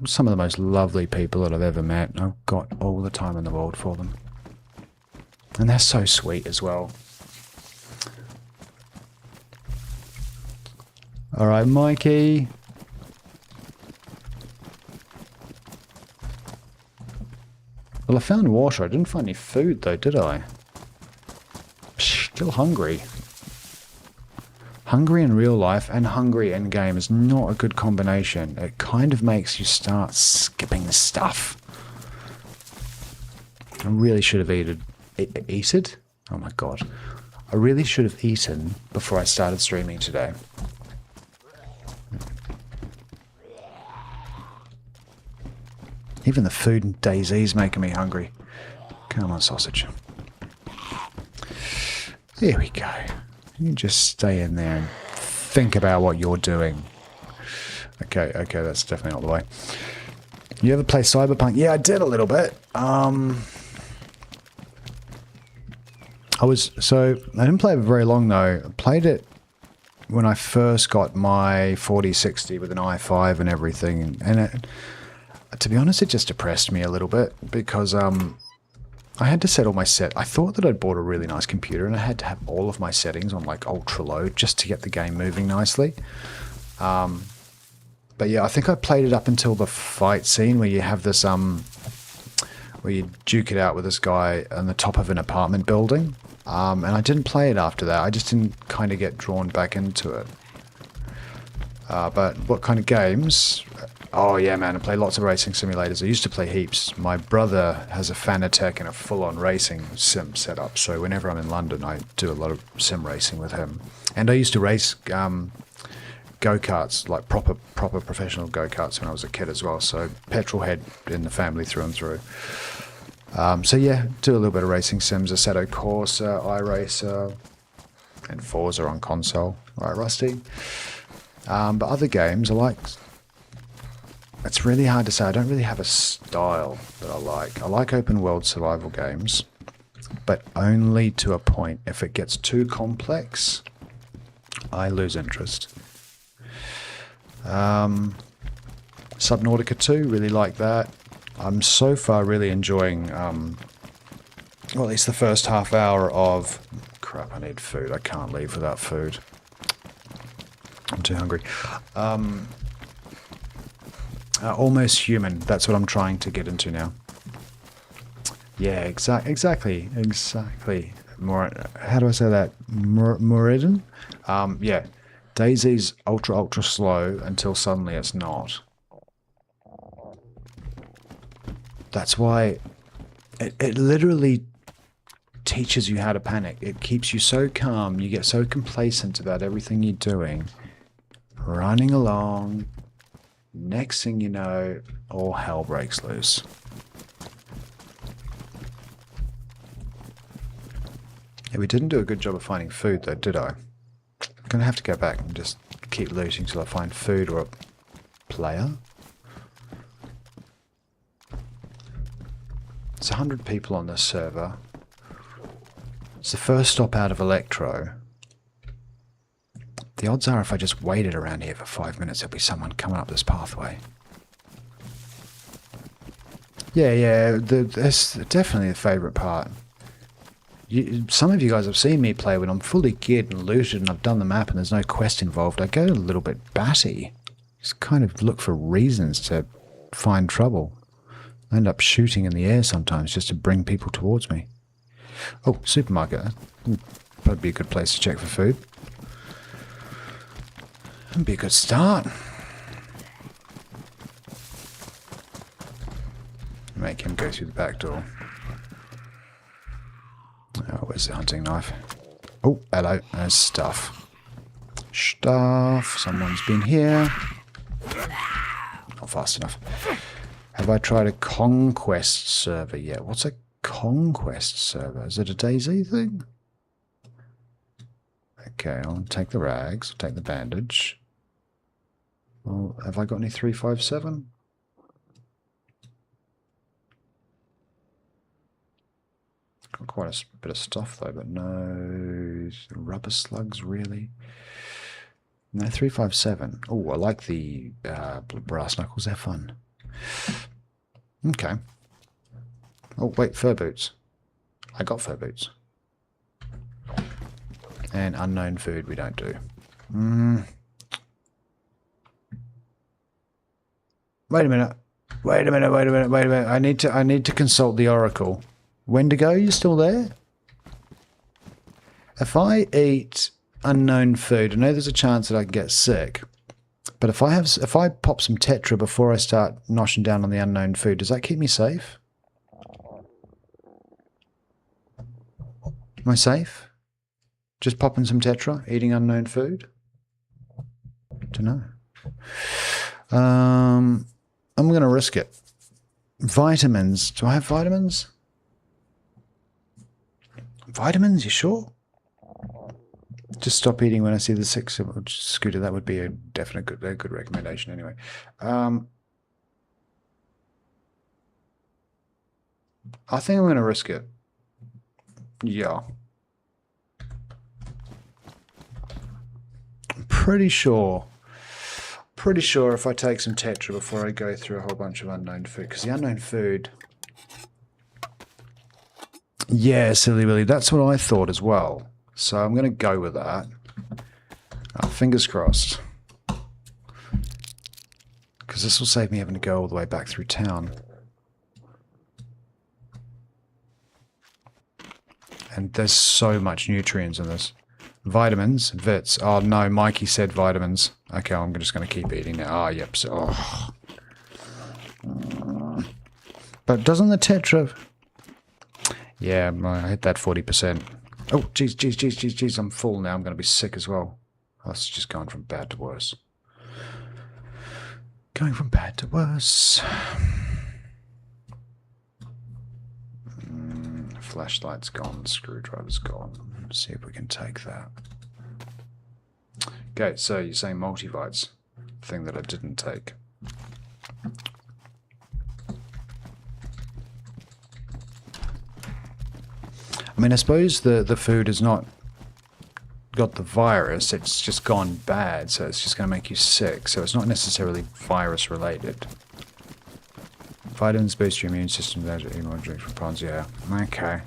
some of the most lovely people that I've ever met. I've got all the time in the world for them. And they're so sweet as well. Alright, Mikey. Well, I found water. I didn't find any food though, did I? Still hungry. Hungry in real life and hungry in game is not a good combination. It kind of makes you start skipping stuff. I really should have eaten. Oh my god. I really should have eaten before I started streaming today. Even the food in DayZ is making me hungry. Come on, sausage. Here we go. You just stay in there and think about what you're doing. Okay, that's definitely not the way. You ever play Cyberpunk? Yeah, I did a little bit. I didn't play it very long though. I played it when I first got my 4060 with an i5 and everything, and it, to be honest, it just depressed me a little bit because I had to set all my I thought that I'd bought a really nice computer and I had to have all of my settings on like ultra low just to get the game moving nicely. But yeah, I think I played it up until the fight scene where you have this where you duke it out with this guy on the top of an apartment building. And I didn't play it after that. I just didn't kind of get drawn back into it. But what kind of games? Oh yeah, man, I play lots of racing simulators. I used to play heaps. My brother has a Fanatec and a full-on racing sim setup, so whenever I'm in London, I do a lot of sim racing with him. And I used to race go-karts, like proper professional go-karts when I was a kid as well, so petrol head in the family through and through. So yeah, do a little bit of racing sims, Assetto Corsa, iRacer, and Forza on console. Right, Rusty? But other games I like... It's really hard to say. I don't really have a style that I like. I like open world survival games, but only to a point. If it gets too complex, I lose interest. Subnautica 2, really like that. I'm so far really enjoying, well, at least the first half hour of... Crap, I need food. I can't leave without food. I'm too hungry. Almost Human. That's what I'm trying to get into now. Yeah, exactly. More. How do I say that? Moridin? Yeah. DayZ's ultra slow until suddenly it's not. That's why it literally teaches you how to panic. It keeps you so calm. You get so complacent about everything you're doing. Running along. Next thing you know, all hell breaks loose. Yeah, we didn't do a good job of finding food though, did I? I'm going to have to go back and just keep looting till I find food or a player. It's 100 people on this server. It's the first stop out of Electro. The odds are if I just waited around here for 5 minutes, there'll be someone coming up this pathway. Yeah, that's definitely the favourite part. Some of you guys have seen me play when I'm fully geared and looted and I've done the map and there's no quest involved. I go a little bit batty. Just kind of look for reasons to find trouble. I end up shooting in the air sometimes just to bring people towards me. Oh, supermarket. That'd probably be a good place to check for food. That'd be a good start. Make him go through the back door. Oh, where's the hunting knife? Oh, hello. There's stuff. Someone's been here. Not fast enough. Have I tried a conquest server yet? What's a conquest server? Is it a DayZ thing? Okay, I'll take the rags. I'll take the bandage. Well, have I got any 357? Got quite a bit of stuff though, but no rubber slugs really. No, 357. Oh, I like the brass knuckles. They're fun. Okay. Oh, wait, fur boots. I got fur boots. And unknown food we don't do. Wait a minute. Wait a minute. I need to consult the oracle. Wendigo, you still there? If I eat unknown food, I know there's a chance that I can get sick. But if I pop some Tetra before I start noshing down on the unknown food, does that keep me safe? Am I safe? Just popping some Tetra, eating unknown food? Don't know. I'm going to risk it. Vitamins. Do I have vitamins? Vitamins, you sure? Just stop eating when I see the 6 scooter. That would be a definite good recommendation anyway. I think I'm going to risk it. Yeah. I'm pretty sure if I take some Tetra before I go through a whole bunch of unknown food, because the unknown food... Yeah, silly Willy, that's what I thought as well. So I'm going to go with that. Fingers crossed. Because this will save me having to go all the way back through town. And there's so much nutrients in this. Vitamins, vits. Oh no, Mikey said vitamins. Okay, I'm just going to keep eating now. Oh, yep. So, oh. But doesn't the Tetra... Yeah, I hit that 40%. Oh, jeez, I'm full now. I'm going to be sick as well. Oh, it's just going from bad to worse. Going from bad to worse. Flashlight's gone, screwdriver's gone. Let's see if we can take that. Okay, so you're saying multivites, thing that I didn't take. I mean, I suppose the food has not got the virus, it's just gone bad, so it's just going to make you sick, so it's not necessarily virus related. Vitamins boost your immune system, drink from ponds, yeah. Okay.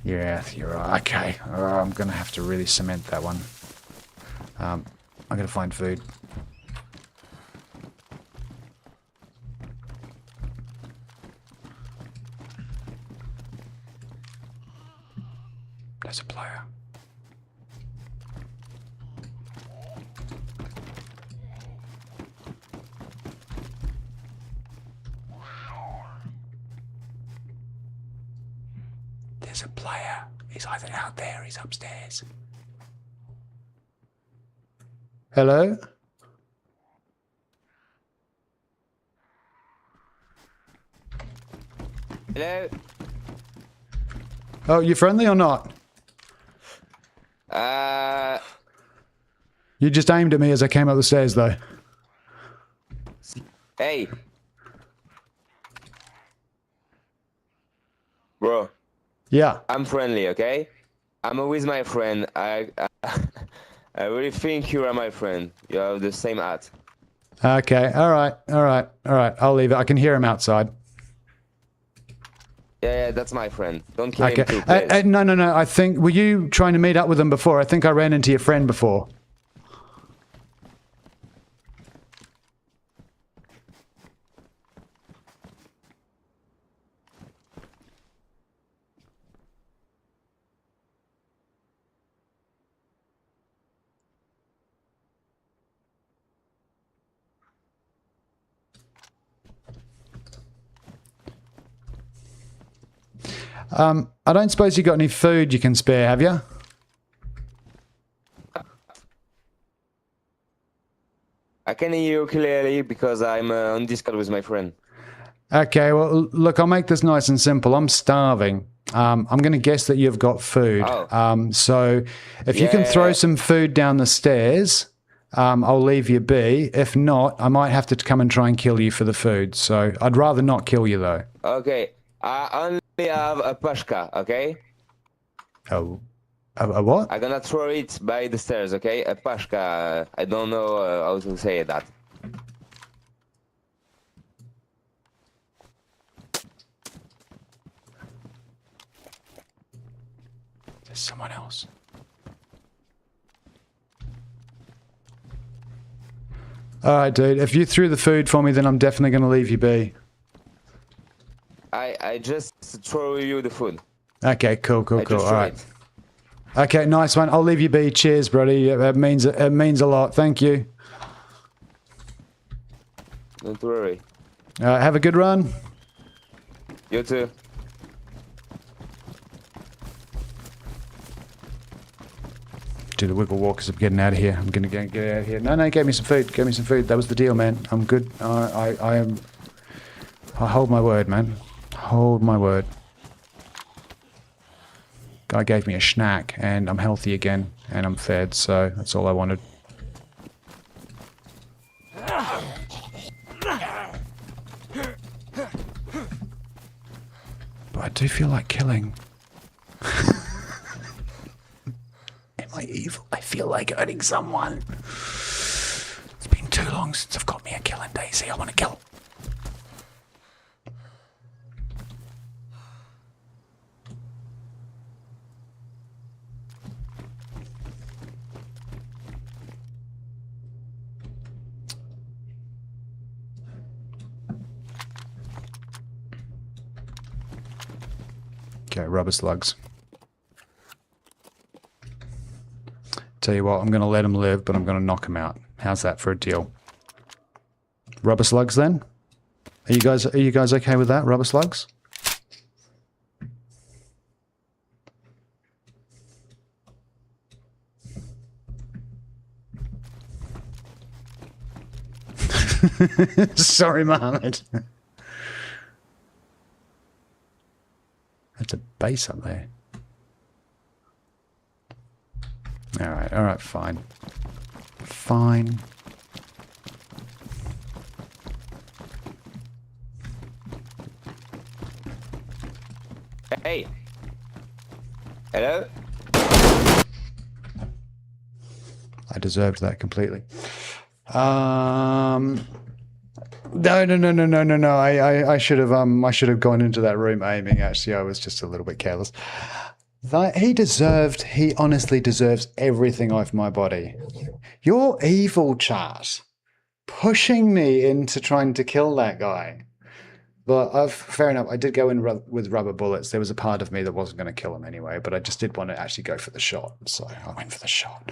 Yeah, you're right. Okay. I'm going to have to really cement that one. I'm going to find food. There's a player. There's a player. He's either out there or he's upstairs. Hello? Hello? Oh, you friendly or not? You just aimed at me as I came up the stairs, though. Hey. Bro. Yeah. I'm friendly, okay? I'm with my friend. I really think you are my friend. You have the same hat. Okay. All right. I'll leave it. I can hear him outside. Yeah, that's my friend. Don't kill Okay. him too, please. No. I think... Were you trying to meet up with him before? I think I ran into your friend before. I don't suppose you got any food you can spare, have you? I can hear you clearly because I'm on Discord with my friend. Okay, well, look, I'll make this nice and simple. I'm starving. I'm going to guess that you've got food. Oh. So if you can throw Yeah. some food down the stairs, I'll leave you be. If not, I might have to come and try and kill you for the food. So I'd rather not kill you, though. Okay. I only have a pashka, okay? Oh, A what? I'm gonna throw it by the stairs, okay? A pashka. I don't know how to say that. There's someone else. Alright, dude. If you threw the food for me, then I'm definitely going to leave you be. I just throw you the food. Okay, cool. I just throw Alright. it. Okay, nice one. I'll leave you be. Cheers, buddy. It means a lot. Thank you. Don't worry. Have a good run. You too. Do the wiggle walk because I'm getting out of here. I'm gonna get out of here. No, get me some food. Get me some food. That was the deal, man. I'm good. I hold my word, man. Hold my word. Guy gave me a snack, and I'm healthy again, and I'm fed. So that's all I wanted. But I do feel like killing. Am I evil? I feel like hurting someone. It's been too long since I've got me a kill in DayZ. I want to kill. Okay, rubber slugs. Tell you what, I'm going to let him live, but I'm going to knock him out. How's that for a deal? Rubber slugs then? Are you guys okay with that? Rubber slugs? Sorry, Mohammed. That's a base up there. Alright, fine. Fine. Hey. Hello? I deserved that completely. No. I should have gone into that room aiming. Actually, I was just a little bit careless. He honestly deserves everything off my body. You're evil, chat. Pushing me into trying to kill that guy. But fair enough, I did go in with rubber bullets. There was a part of me that wasn't going to kill him anyway, but I just did want to actually go for the shot. So I went for the shot.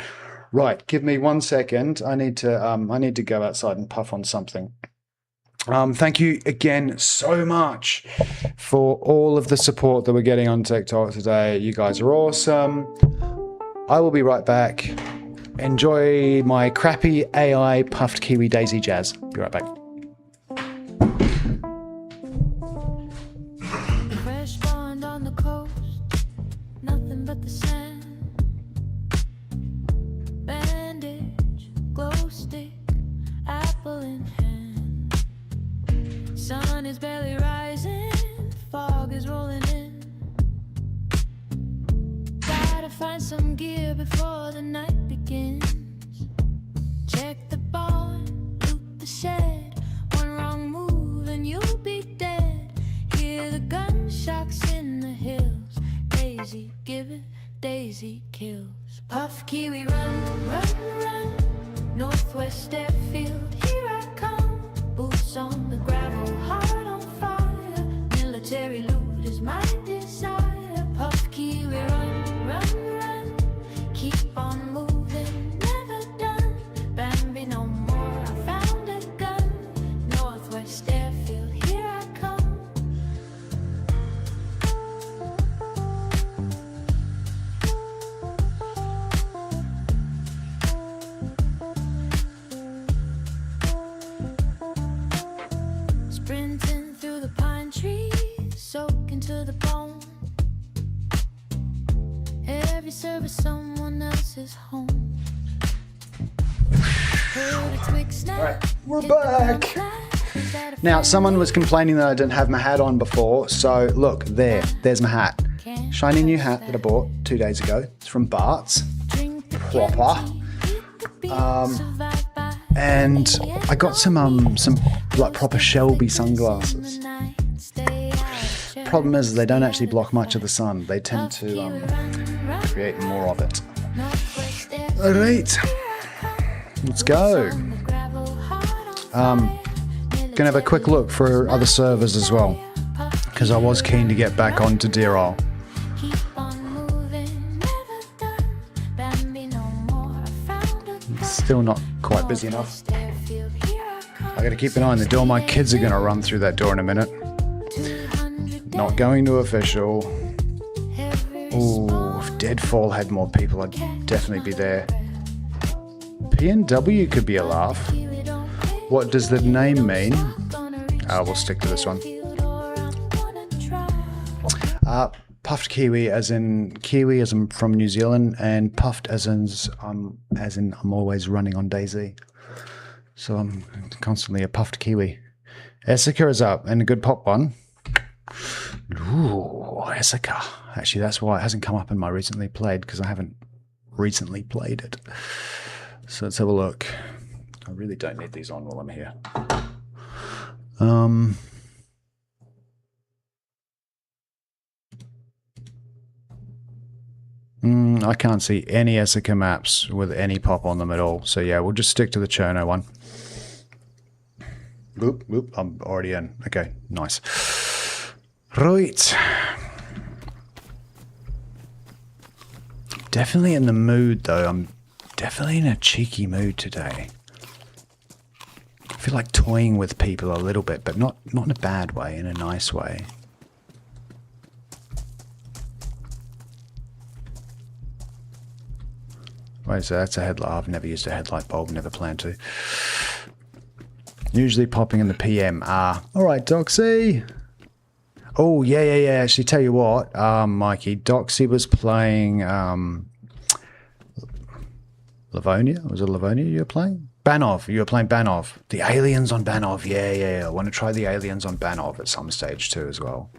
Right, give me 1 second. I need to go outside and puff on something. Thank you again so much for all of the support that we're getting on TikTok today. You guys are awesome. I will be right back. Enjoy my crappy AI puffed kiwi DayZ jazz. Be right back. Fresh pond on the coast, nothing but the sand. Bandage, glow stick, apple in hand. Sun is barely rising, fog is rolling in. Gotta find some gear before the night begins. Check the barn, loot the shed. One wrong move and you'll be dead. Hear the gunshots in the hills. DayZ give it, DayZ kills. Puff kiwi run, run, run. Northwest airfield, here I come. Boots on the gravel, heart on fire. Military loot is my desire. Puff kiwi run, run, run. Keep on moving, never done. Bambi no more, I found a gun. Northwest airfield, here I come. Sprinting through the pine trees, soaking to the bone. Every service, someone else's home. Heard a twig snap. Alright, we're hit the ground back. flat. Now, someone was complaining that I didn't have my hat on before, so look, there's my hat. Shiny new hat that I bought 2 days ago. It's from Bart's. Proper. And I got some like proper Shelby sunglasses. Problem is they don't actually block much of the sun. They tend to create more of it. Alright. Let's go. Gonna have a quick look for other servers as well, because I was keen to get back onto Deer Isle. Still not quite busy enough. I gotta keep an eye on the door. My kids are gonna run through that door in a minute. Not going to official. Ooh, if Deadfall had more people, I'd definitely be there. P&W could be a laugh. What does the name mean? We'll stick to this one. Puffed kiwi, as in I'm from New Zealand, and puffed as in I'm always running on DayZ. So I'm constantly a puffed kiwi. Essica is up, and a good pop one. Ooh, Essica. Actually, that's why it hasn't come up in my recently played, because I haven't recently played it. So let's have a look. I really don't need these on while I'm here. I can't see any Essica maps with any pop on them at all. So yeah, we'll just stick to the Cherno one. Oop, I'm already in. Okay, nice. Right. Definitely in the mood though. I'm definitely in a cheeky mood today. I feel like toying with people a little bit, but not in a bad way, in a nice way. Wait, so that's a headlight. I've never used a headlight bulb, never plan to. Usually popping in the PM. Alright, Doxy. Oh, yeah. Actually, tell you what, Mikey, Doxy was playing, Livonia? Was it Livonia you were playing? Banov. You were playing Banov. The aliens on Banov. Yeah. I want to try the aliens on Banov at some stage too as well.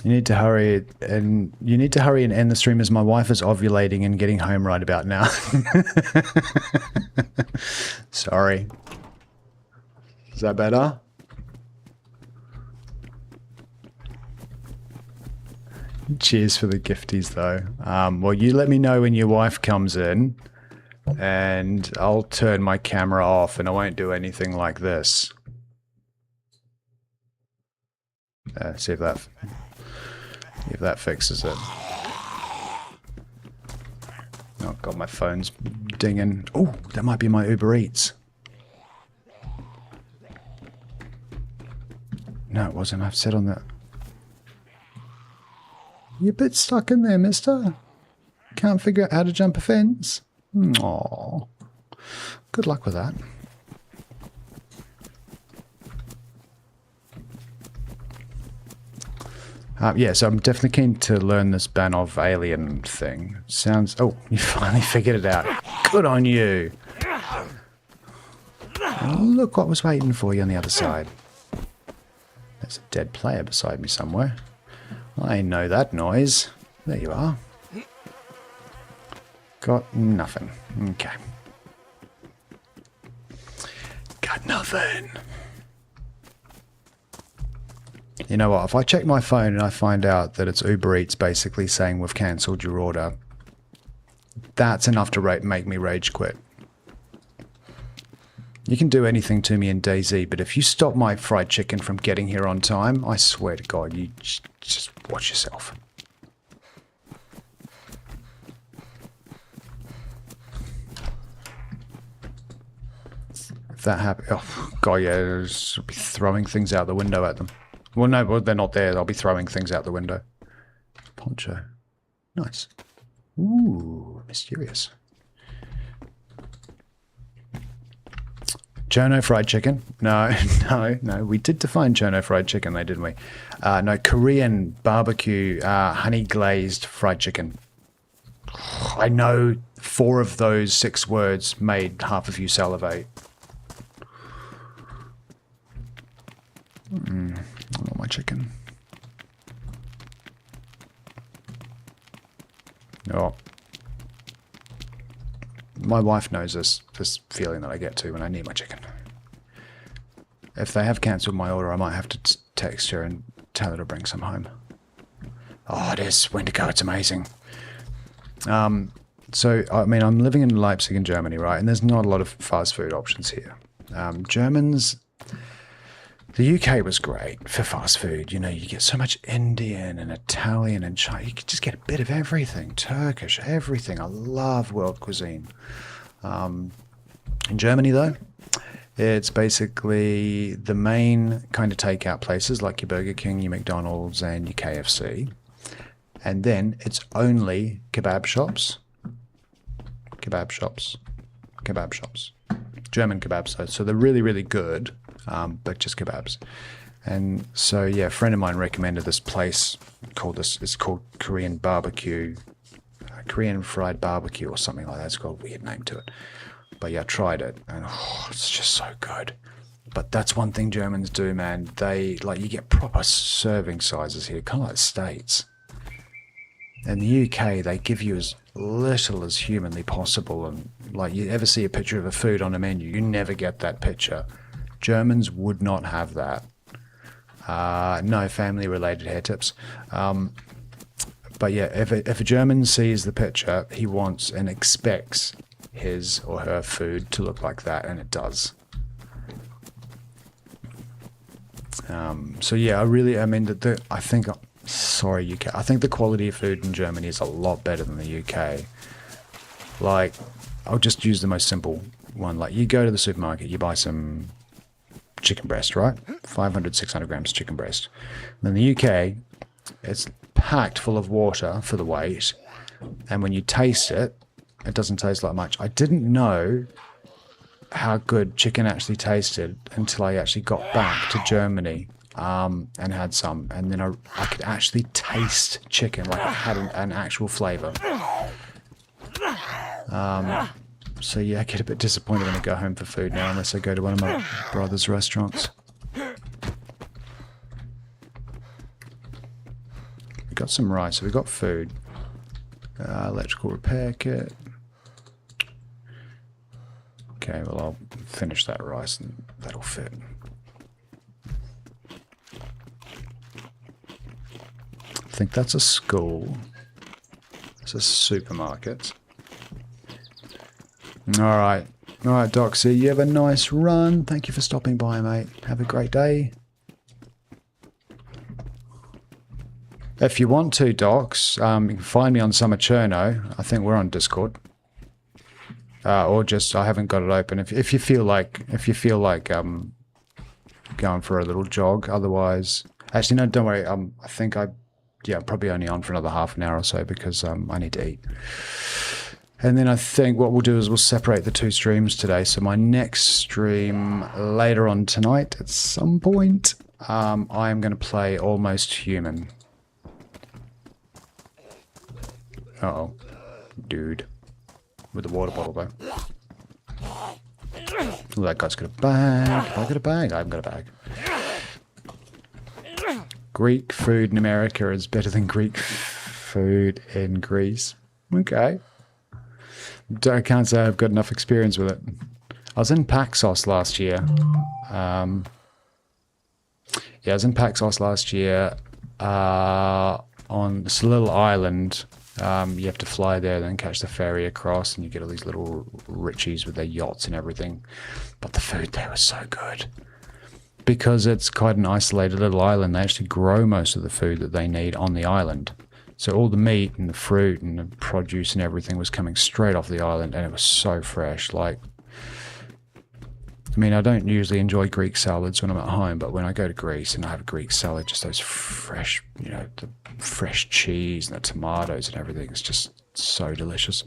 You need to hurry and end the stream as my wife is ovulating and getting home right about now. Sorry. Is that better? Cheers for the gifties though. Well, you let me know when your wife comes in and I'll turn my camera off and I won't do anything like this. See if that fixes it. Oh god, my phone's dinging. Oh, that might be my Uber Eats. No, it wasn't. I've said on that. You're a bit stuck in there, mister. Can't figure out how to jump a fence. Aww. Good luck with that. Yeah, so I'm definitely keen to learn this Banov alien thing. Sounds... Oh, you finally figured it out. Good on you. And look what was waiting for you on the other side. There's a dead player beside me somewhere. I know that noise. There you are. Got nothing. Okay. Got nothing. You know what, if I check my phone and I find out that it's Uber Eats basically saying we've cancelled your order, that's enough to make me rage quit. You can do anything to me in DayZ, but if you stop my fried chicken from getting here on time, I swear to God, you just watch yourself. If that happens, oh God, yeah, I'll just be throwing things out the window at them. Well, no, well, they're not there. I'll be throwing things out the window. Poncho. Nice. Ooh, mysterious. Chono fried chicken? No. We did define Chono fried chicken, though, didn't we? No, Korean barbecue honey glazed fried chicken. I know 4 of those 6 words made half of you salivate. I want my chicken. Oh. My wife knows this feeling that I get to when I need my chicken. If they have cancelled my order, I might have to text her and tell her to bring some home. Oh, it is Wendigo. It's amazing. So, I mean, I'm living in Leipzig in Germany, right? And there's not a lot of fast food options here. Germans... The UK was great for fast food. You know, you get so much Indian and Italian and Chinese. You could just get a bit of everything. Turkish, everything. I love world cuisine. In Germany, though, it's basically the main kind of takeout places like your Burger King, your McDonald's, and your KFC. And then it's only kebab shops. Kebab shops. Kebab shops. German kebabs. So they're really, really good. But just kebabs. And so, yeah, a friend of mine recommended this place it's called Korean barbecue, Korean fried barbecue or something like that. It's got a weird name to it. But yeah, I tried it and it's just so good. But that's one thing Germans do, man. They, like, you get proper serving sizes here, kind of like the States. In the UK, they give you as little as humanly possible. And like, you ever see a picture of a food on a menu, you never get that picture. Germans would not have that. No family-related hair tips. But yeah, if a German sees the picture, he wants and expects his or her food to look like that, and it does. So yeah, I think the quality of food in Germany is a lot better than the UK. Like, I'll just use the most simple one. Like, you go to the supermarket, you buy some chicken breast, right? 500, 600 grams chicken breast. And in the UK, it's packed full of water for the weight. And when you taste it, it doesn't taste like much. I didn't know how good chicken actually tasted until I actually got back to Germany and had some. And then I could actually taste chicken, like it had an actual flavor. So yeah, I get a bit disappointed when I go home for food now, unless I go to one of my brother's restaurants. We got some rice, so we got food. Electrical repair kit. Okay, well, I'll finish that rice and that'll fit. I think that's a school. It's a supermarket. Alright, Doxy, you have a nice run. Thank you for stopping by, mate. Have a great day. If you want to, Dox, you can find me on Summer Cherno. I think we're on Discord. Or just, I haven't got it open. If you feel like going for a little jog, otherwise... Actually, no, don't worry. I'm probably only on for another half an hour or so because I need to eat. And then I think what we'll do is we'll separate the 2 streams today. So my next stream later on tonight at some point, I am going to play Almost Human. Uh-oh. Dude. With the water bottle, though. Oh, that guy's got a bag. Have I got a bag? I haven't got a bag. Greek food in America is better than Greek food in Greece. Okay. I can't say I've got enough experience with it. I was in Paxos last year. I was in Paxos last year on this little island. You have to fly there, then catch the ferry across, and you get all these little richies with their yachts and everything. But the food there was so good. Because it's quite an isolated little island, they actually grow most of the food that they need on the island. So all the meat and the fruit and the produce and everything was coming straight off the island, and it was so fresh. Like, I mean, I don't usually enjoy Greek salads when I'm at home, but when I go to Greece and I have a Greek salad, just those fresh, the fresh cheese and the tomatoes and everything, it's just so delicious.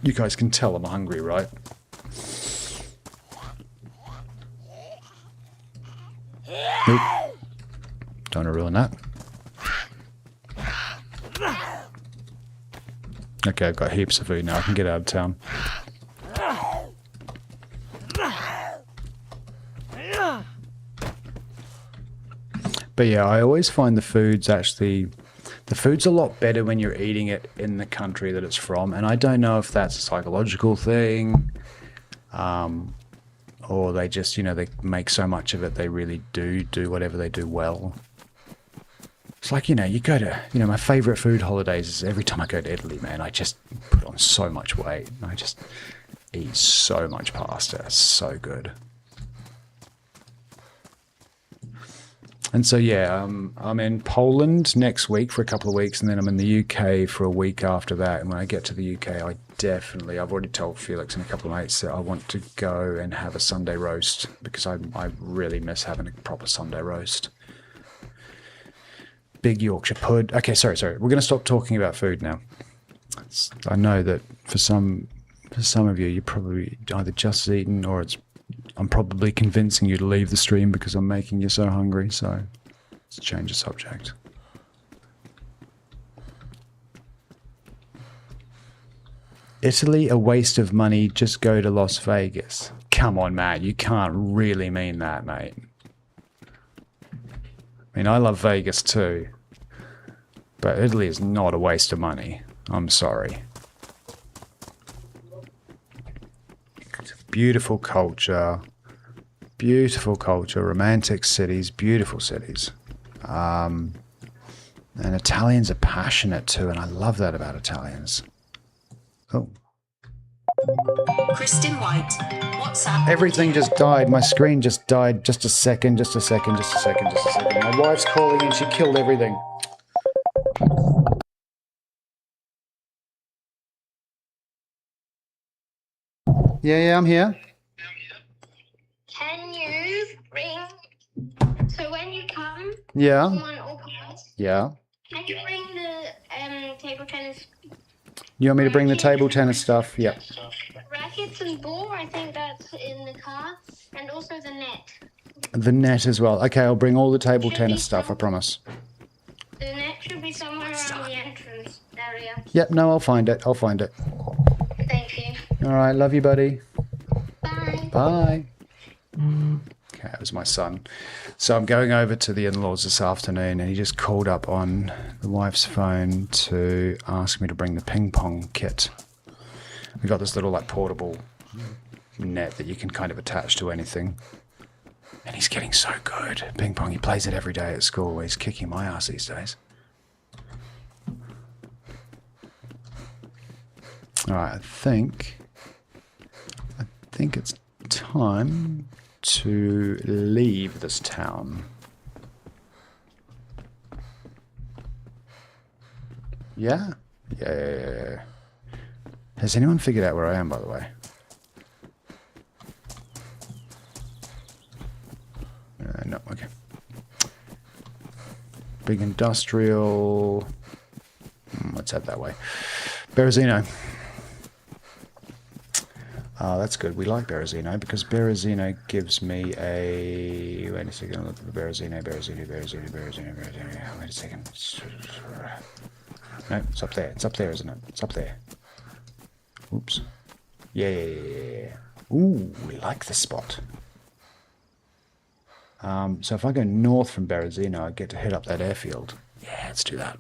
You guys can tell I'm hungry, right? Nope. Don't want to ruin that. Okay, I've got heaps of food now. I can get out of town. But yeah, I always find the food's a lot better when you're eating it in the country that it's from. And I don't know if that's a psychological thing, or they just, they make so much of it, they really do whatever they do well. It's like, you go to, my favorite food holidays is every time I go to Italy, man, I just put on so much weight. I just eat so much pasta. It's so good. And so, yeah, I'm in Poland next week for a couple of weeks, and then I'm in the UK for a week after that. And when I get to the UK, I've already told Felix and a couple of mates that I want to go and have a Sunday roast, because I really miss having a proper Sunday roast. Big Yorkshire pud. Okay, sorry. We're going to stop talking about food now. I know that for some of you, you probably either just eaten or I'm probably convincing you to leave the stream because I'm making you so hungry, so let's change the subject. Italy, a waste of money, just go to Las Vegas. Come on, Matt, you can't really mean that, mate. I mean, I love Vegas too, but Italy is not a waste of money. I'm sorry. Beautiful culture, romantic cities, beautiful cities. And Italians are passionate too, and I love that about Italians. Oh. Kristen White, WhatsApp. Everything just died. My screen just died. Just a second. My wife's calling and she killed everything. Yeah, I'm here. Can you bring, so when you come, Yeah. someone or us, Yeah. can you bring the table tennis You want me to bring the table tennis stuff? Yep. rackets and ball? I think that's in the car, and also the net. The net as well. Okay, I'll bring all the table tennis stuff, I promise. The net should be somewhere around the entrance area. Yep, no, I'll find it. Thank you. All right, love you, buddy. Bye. Bye. Okay, that was my son. So I'm going over to the in-laws this afternoon, and he just called up on the wife's phone to ask me to bring the ping pong kit. We got this little portable net that you can kind of attach to anything. And he's getting so good at ping pong. He plays it every day at school. He's kicking my ass these days. All right, I think it's time to leave this town. Yeah? Yeah. Has anyone figured out where I am, by the way? No, okay. Big industrial. Let's head that way. Berezino. That's good. We like Berezino because Berezino gives me a... Wait a second. Look at Berezino. Wait a second. No, it's up there. It's up there, isn't it? It's up there. Oops. Yeah. Ooh, we like this spot. So if I go north from Berezino, I get to hit up that airfield. Yeah, let's do that.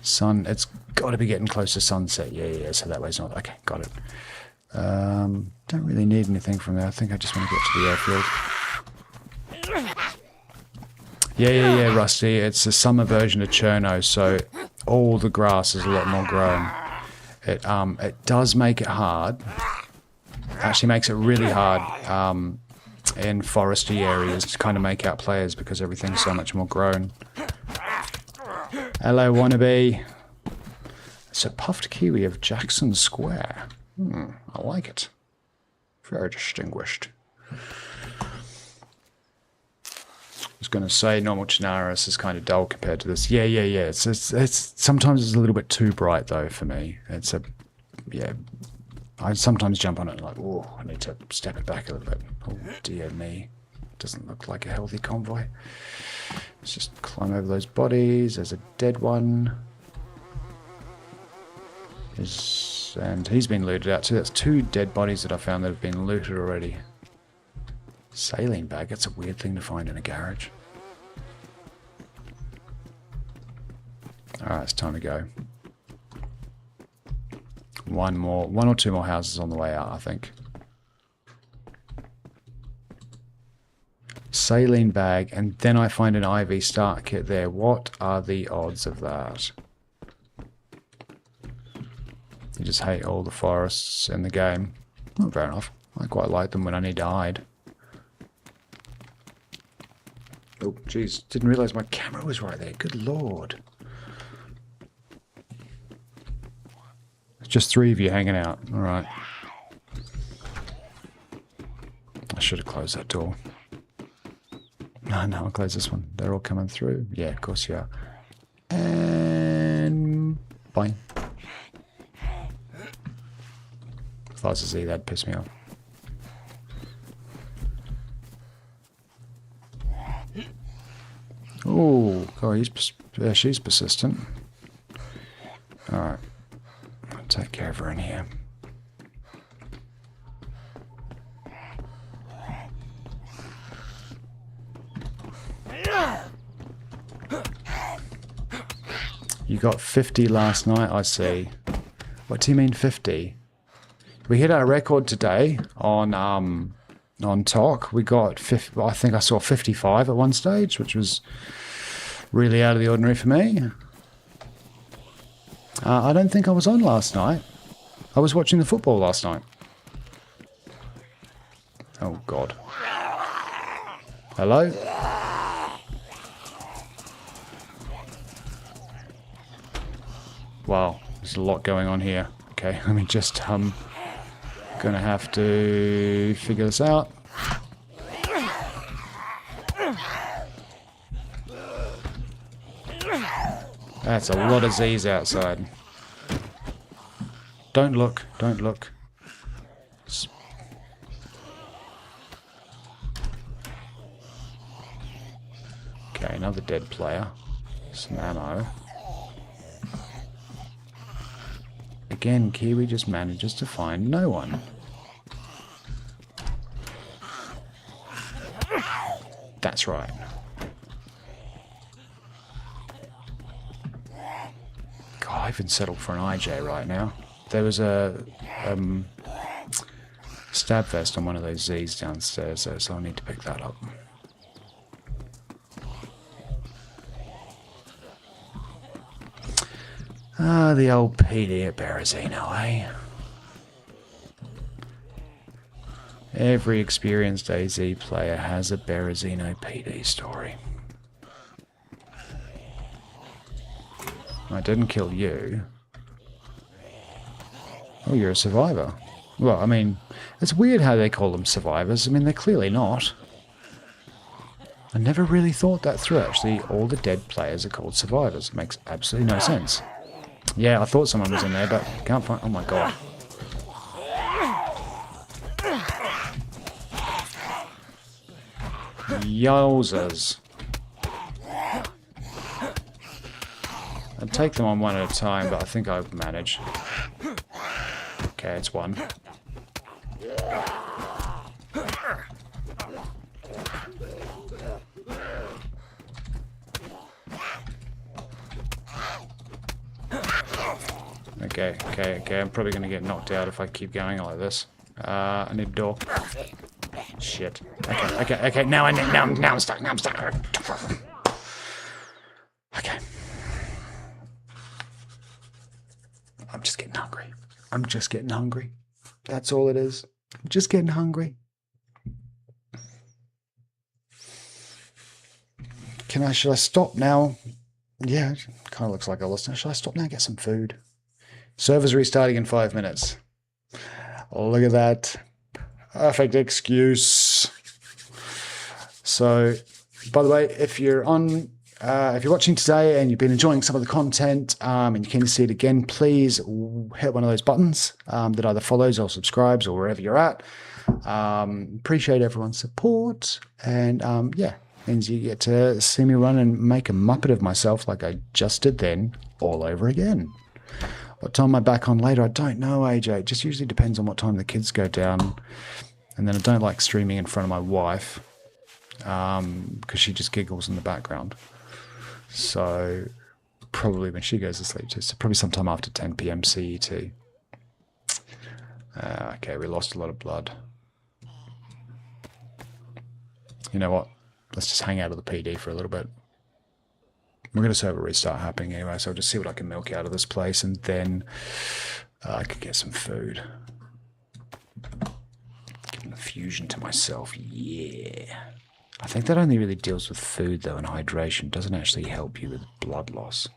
Sun, it's got to be getting close to sunset. Yeah, so that way's not... Okay, got it. Don't really need anything from there. I think I just want to get to the airfield. Yeah, Rusty. It's a summer version of Cherno, so all the grass is a lot more grown. It does make it hard. Actually makes it really hard in foresty areas to kind of make out players because everything's so much more grown. Hello, wannabe. It's a puffed kiwi of Jackson Square. I like it. Very distinguished. I was going to say normal Chinaris is kind of dull compared to this. Yeah. It's sometimes it's a little bit too bright though for me. I sometimes jump on it and like, oh, I need to step it back a little bit. Oh dear me. Doesn't look like a healthy convoy. Let's just climb over those bodies. There's a dead one. And he's been looted out too. That's 2 dead bodies that I found that have been looted already. Saline bag. That's a weird thing to find in a garage. Alright, it's time to go. One or two more houses on the way out, I think. Saline bag, and then I find an IV start kit there. What are the odds of that? You just hate all the forests in the game. Oh, fair enough. I quite like them when I need to hide. Oh, jeez. Didn't realise my camera was right there. Good lord. It's just 3 of you hanging out. Alright. I should have closed that door. No, I'll close this one. They're all coming through. Yeah, of course you are. And... bye. If I was to see, that'd piss me off. Oh, God, she's persistent. Alright. I'll take care of her in here. You got 50 last night, I see. What do you mean 50? We hit our record today on TOC. We got 50, I think I saw 55 at one stage, which was really out of the ordinary for me. I don't think I was on last night. I was watching the football last night. Oh, God. Hello? Wow, there's a lot going on here. Okay, let me just, gonna have to figure this out. That's a lot of Z's outside. Don't look, don't look. Okay, another dead player. Some ammo. Again, Kiwi just manages to find no one. That's right. God, I even settled for an IJ right now. There was a stab vest on one of those Z's downstairs, so I'll need to pick that up. Ah, the old PD at Berezino, eh? Every experienced DayZ player has a Berezino PD story. I didn't kill you. Oh, you're a survivor. Well, I mean, it's weird how they call them survivors. I mean, they're clearly not. I never really thought that through, actually. All the dead players are called survivors. It makes absolutely no sense. Yeah, I thought someone was in there, but can't find... Oh my god. Yowzers. I'd take them on one at a time, but I think I've managed. Okay, it's one. Okay, I'm probably going to get knocked out if I keep going like this. I need a door. Shit. Okay, now I'm stuck, Okay. I'm just getting hungry. That's all it is. I'm just getting hungry. Should I stop now? Yeah, it kind of looks like I lost it. Should I stop now and get some food? Server's restarting in 5 minutes. Look at that. Perfect excuse. So, by the way, if you're watching today and you've been enjoying some of the content and you can see it again, please hit one of those buttons that either follows or subscribes or wherever you're at. Appreciate everyone's support. And yeah, Means you get to see me run and make a muppet of myself like I just did then, all over again. What time am I back on later? I don't know, AJ. It just usually depends on what time the kids go down. And then I don't like streaming in front of my wife because she just giggles in the background. So probably when she goes to sleep too. So probably sometime after 10 p.m. CET. Okay, we lost a lot of blood. You know what? Let's just hang out of the PD for a little bit. We're going to serve a restart happening anyway, so I'll just see what I can milk out of this place, and then I could get some food. Give a fusion to myself, yeah. I think that only really deals with food, though, and hydration. Doesn't actually help you with blood loss.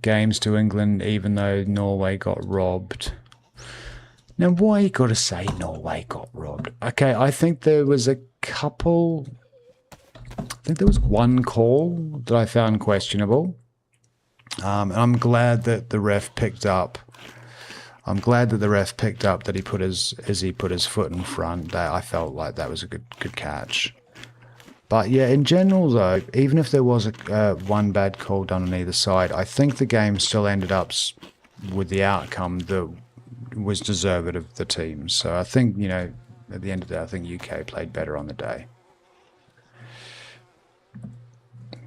Games to England, even though Norway got robbed. Now, why you got to say Norway got robbed? Okay, I think there was a couple... I think there was one call that I found questionable. And I'm glad that the ref picked up. I'm glad that the ref picked up that he put his foot in front. That I felt like that was a good catch. But yeah, in general though, even if there was one bad call done on either side, I think the game still ended up with the outcome that was deserved of the teams. So I think, you know, at the end of the day, I think UK played better on the day.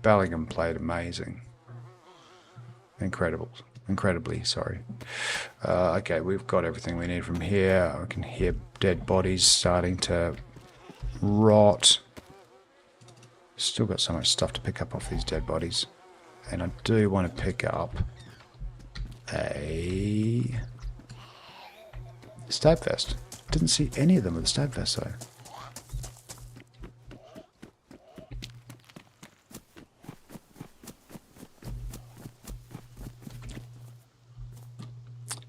Bellingham played amazing. Incredibly, sorry. Okay, we've got everything we need from here. I can hear dead bodies starting to rot. Still got so much stuff to pick up off these dead bodies. And I do want to pick up a stab vest. Didn't see any of them with a stab vest though.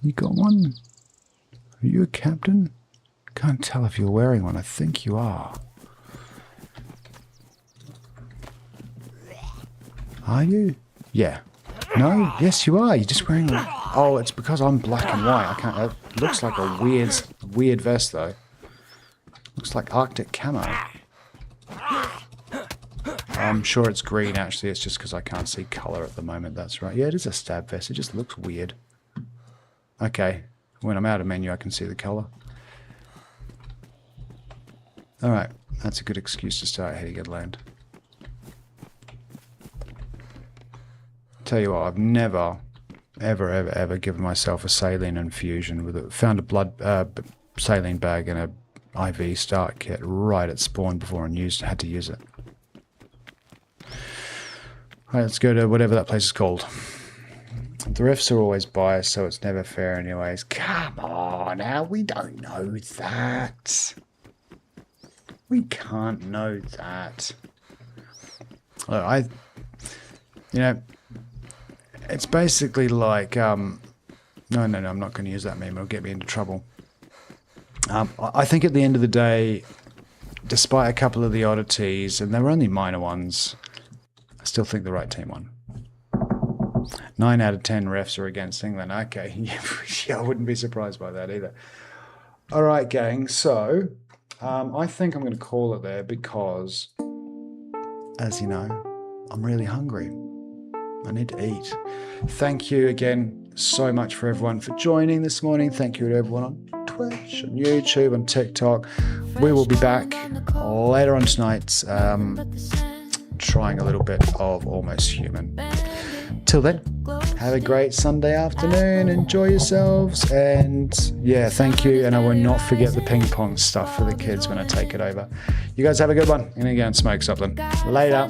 You got one? Are you a captain? Can't tell if you're wearing one. I think you are. Are you? Yeah. No? Yes, you are. You're just wearing a... Oh, it's because I'm black and white. I can't... It looks like a weird vest, though. Looks like Arctic camo. I'm sure it's green, actually. It's just because I can't see colour at the moment. That's right. Yeah, it is a stab vest. It just looks weird. Okay. When I'm out of menu, I can see the colour. Alright. That's a good excuse to start heading inland. Tell you what, I've never, ever given myself a saline infusion with it. Found a blood saline bag and a IV start kit right at spawn before I had to use it. Alright, let's go to whatever that place is called. The refs are always biased, so it's never fair anyways. Come on now, we don't know that. We can't know that. Look, you know, it's basically like, no, I'm not going to use that meme. It'll get me into trouble. I think at the end of the day, despite a couple of the oddities, and they were only minor ones, I still think the right team won. 9 out of 10 refs are against England. Okay, yeah, I wouldn't be surprised by that either. All right, gang. So I think I'm going to call it there because, as you know, I'm really hungry. I need to eat. Thank you again so much for everyone for joining this morning. Thank you to everyone on Twitch, on YouTube, on TikTok. We will be back later on tonight, trying a little bit of Almost Human. Till then, have a great Sunday afternoon. Enjoy yourselves. And yeah, thank you. And I will not forget the ping pong stuff for the kids when I take it over. You guys have a good one. I'm going to go and smoke something. Later.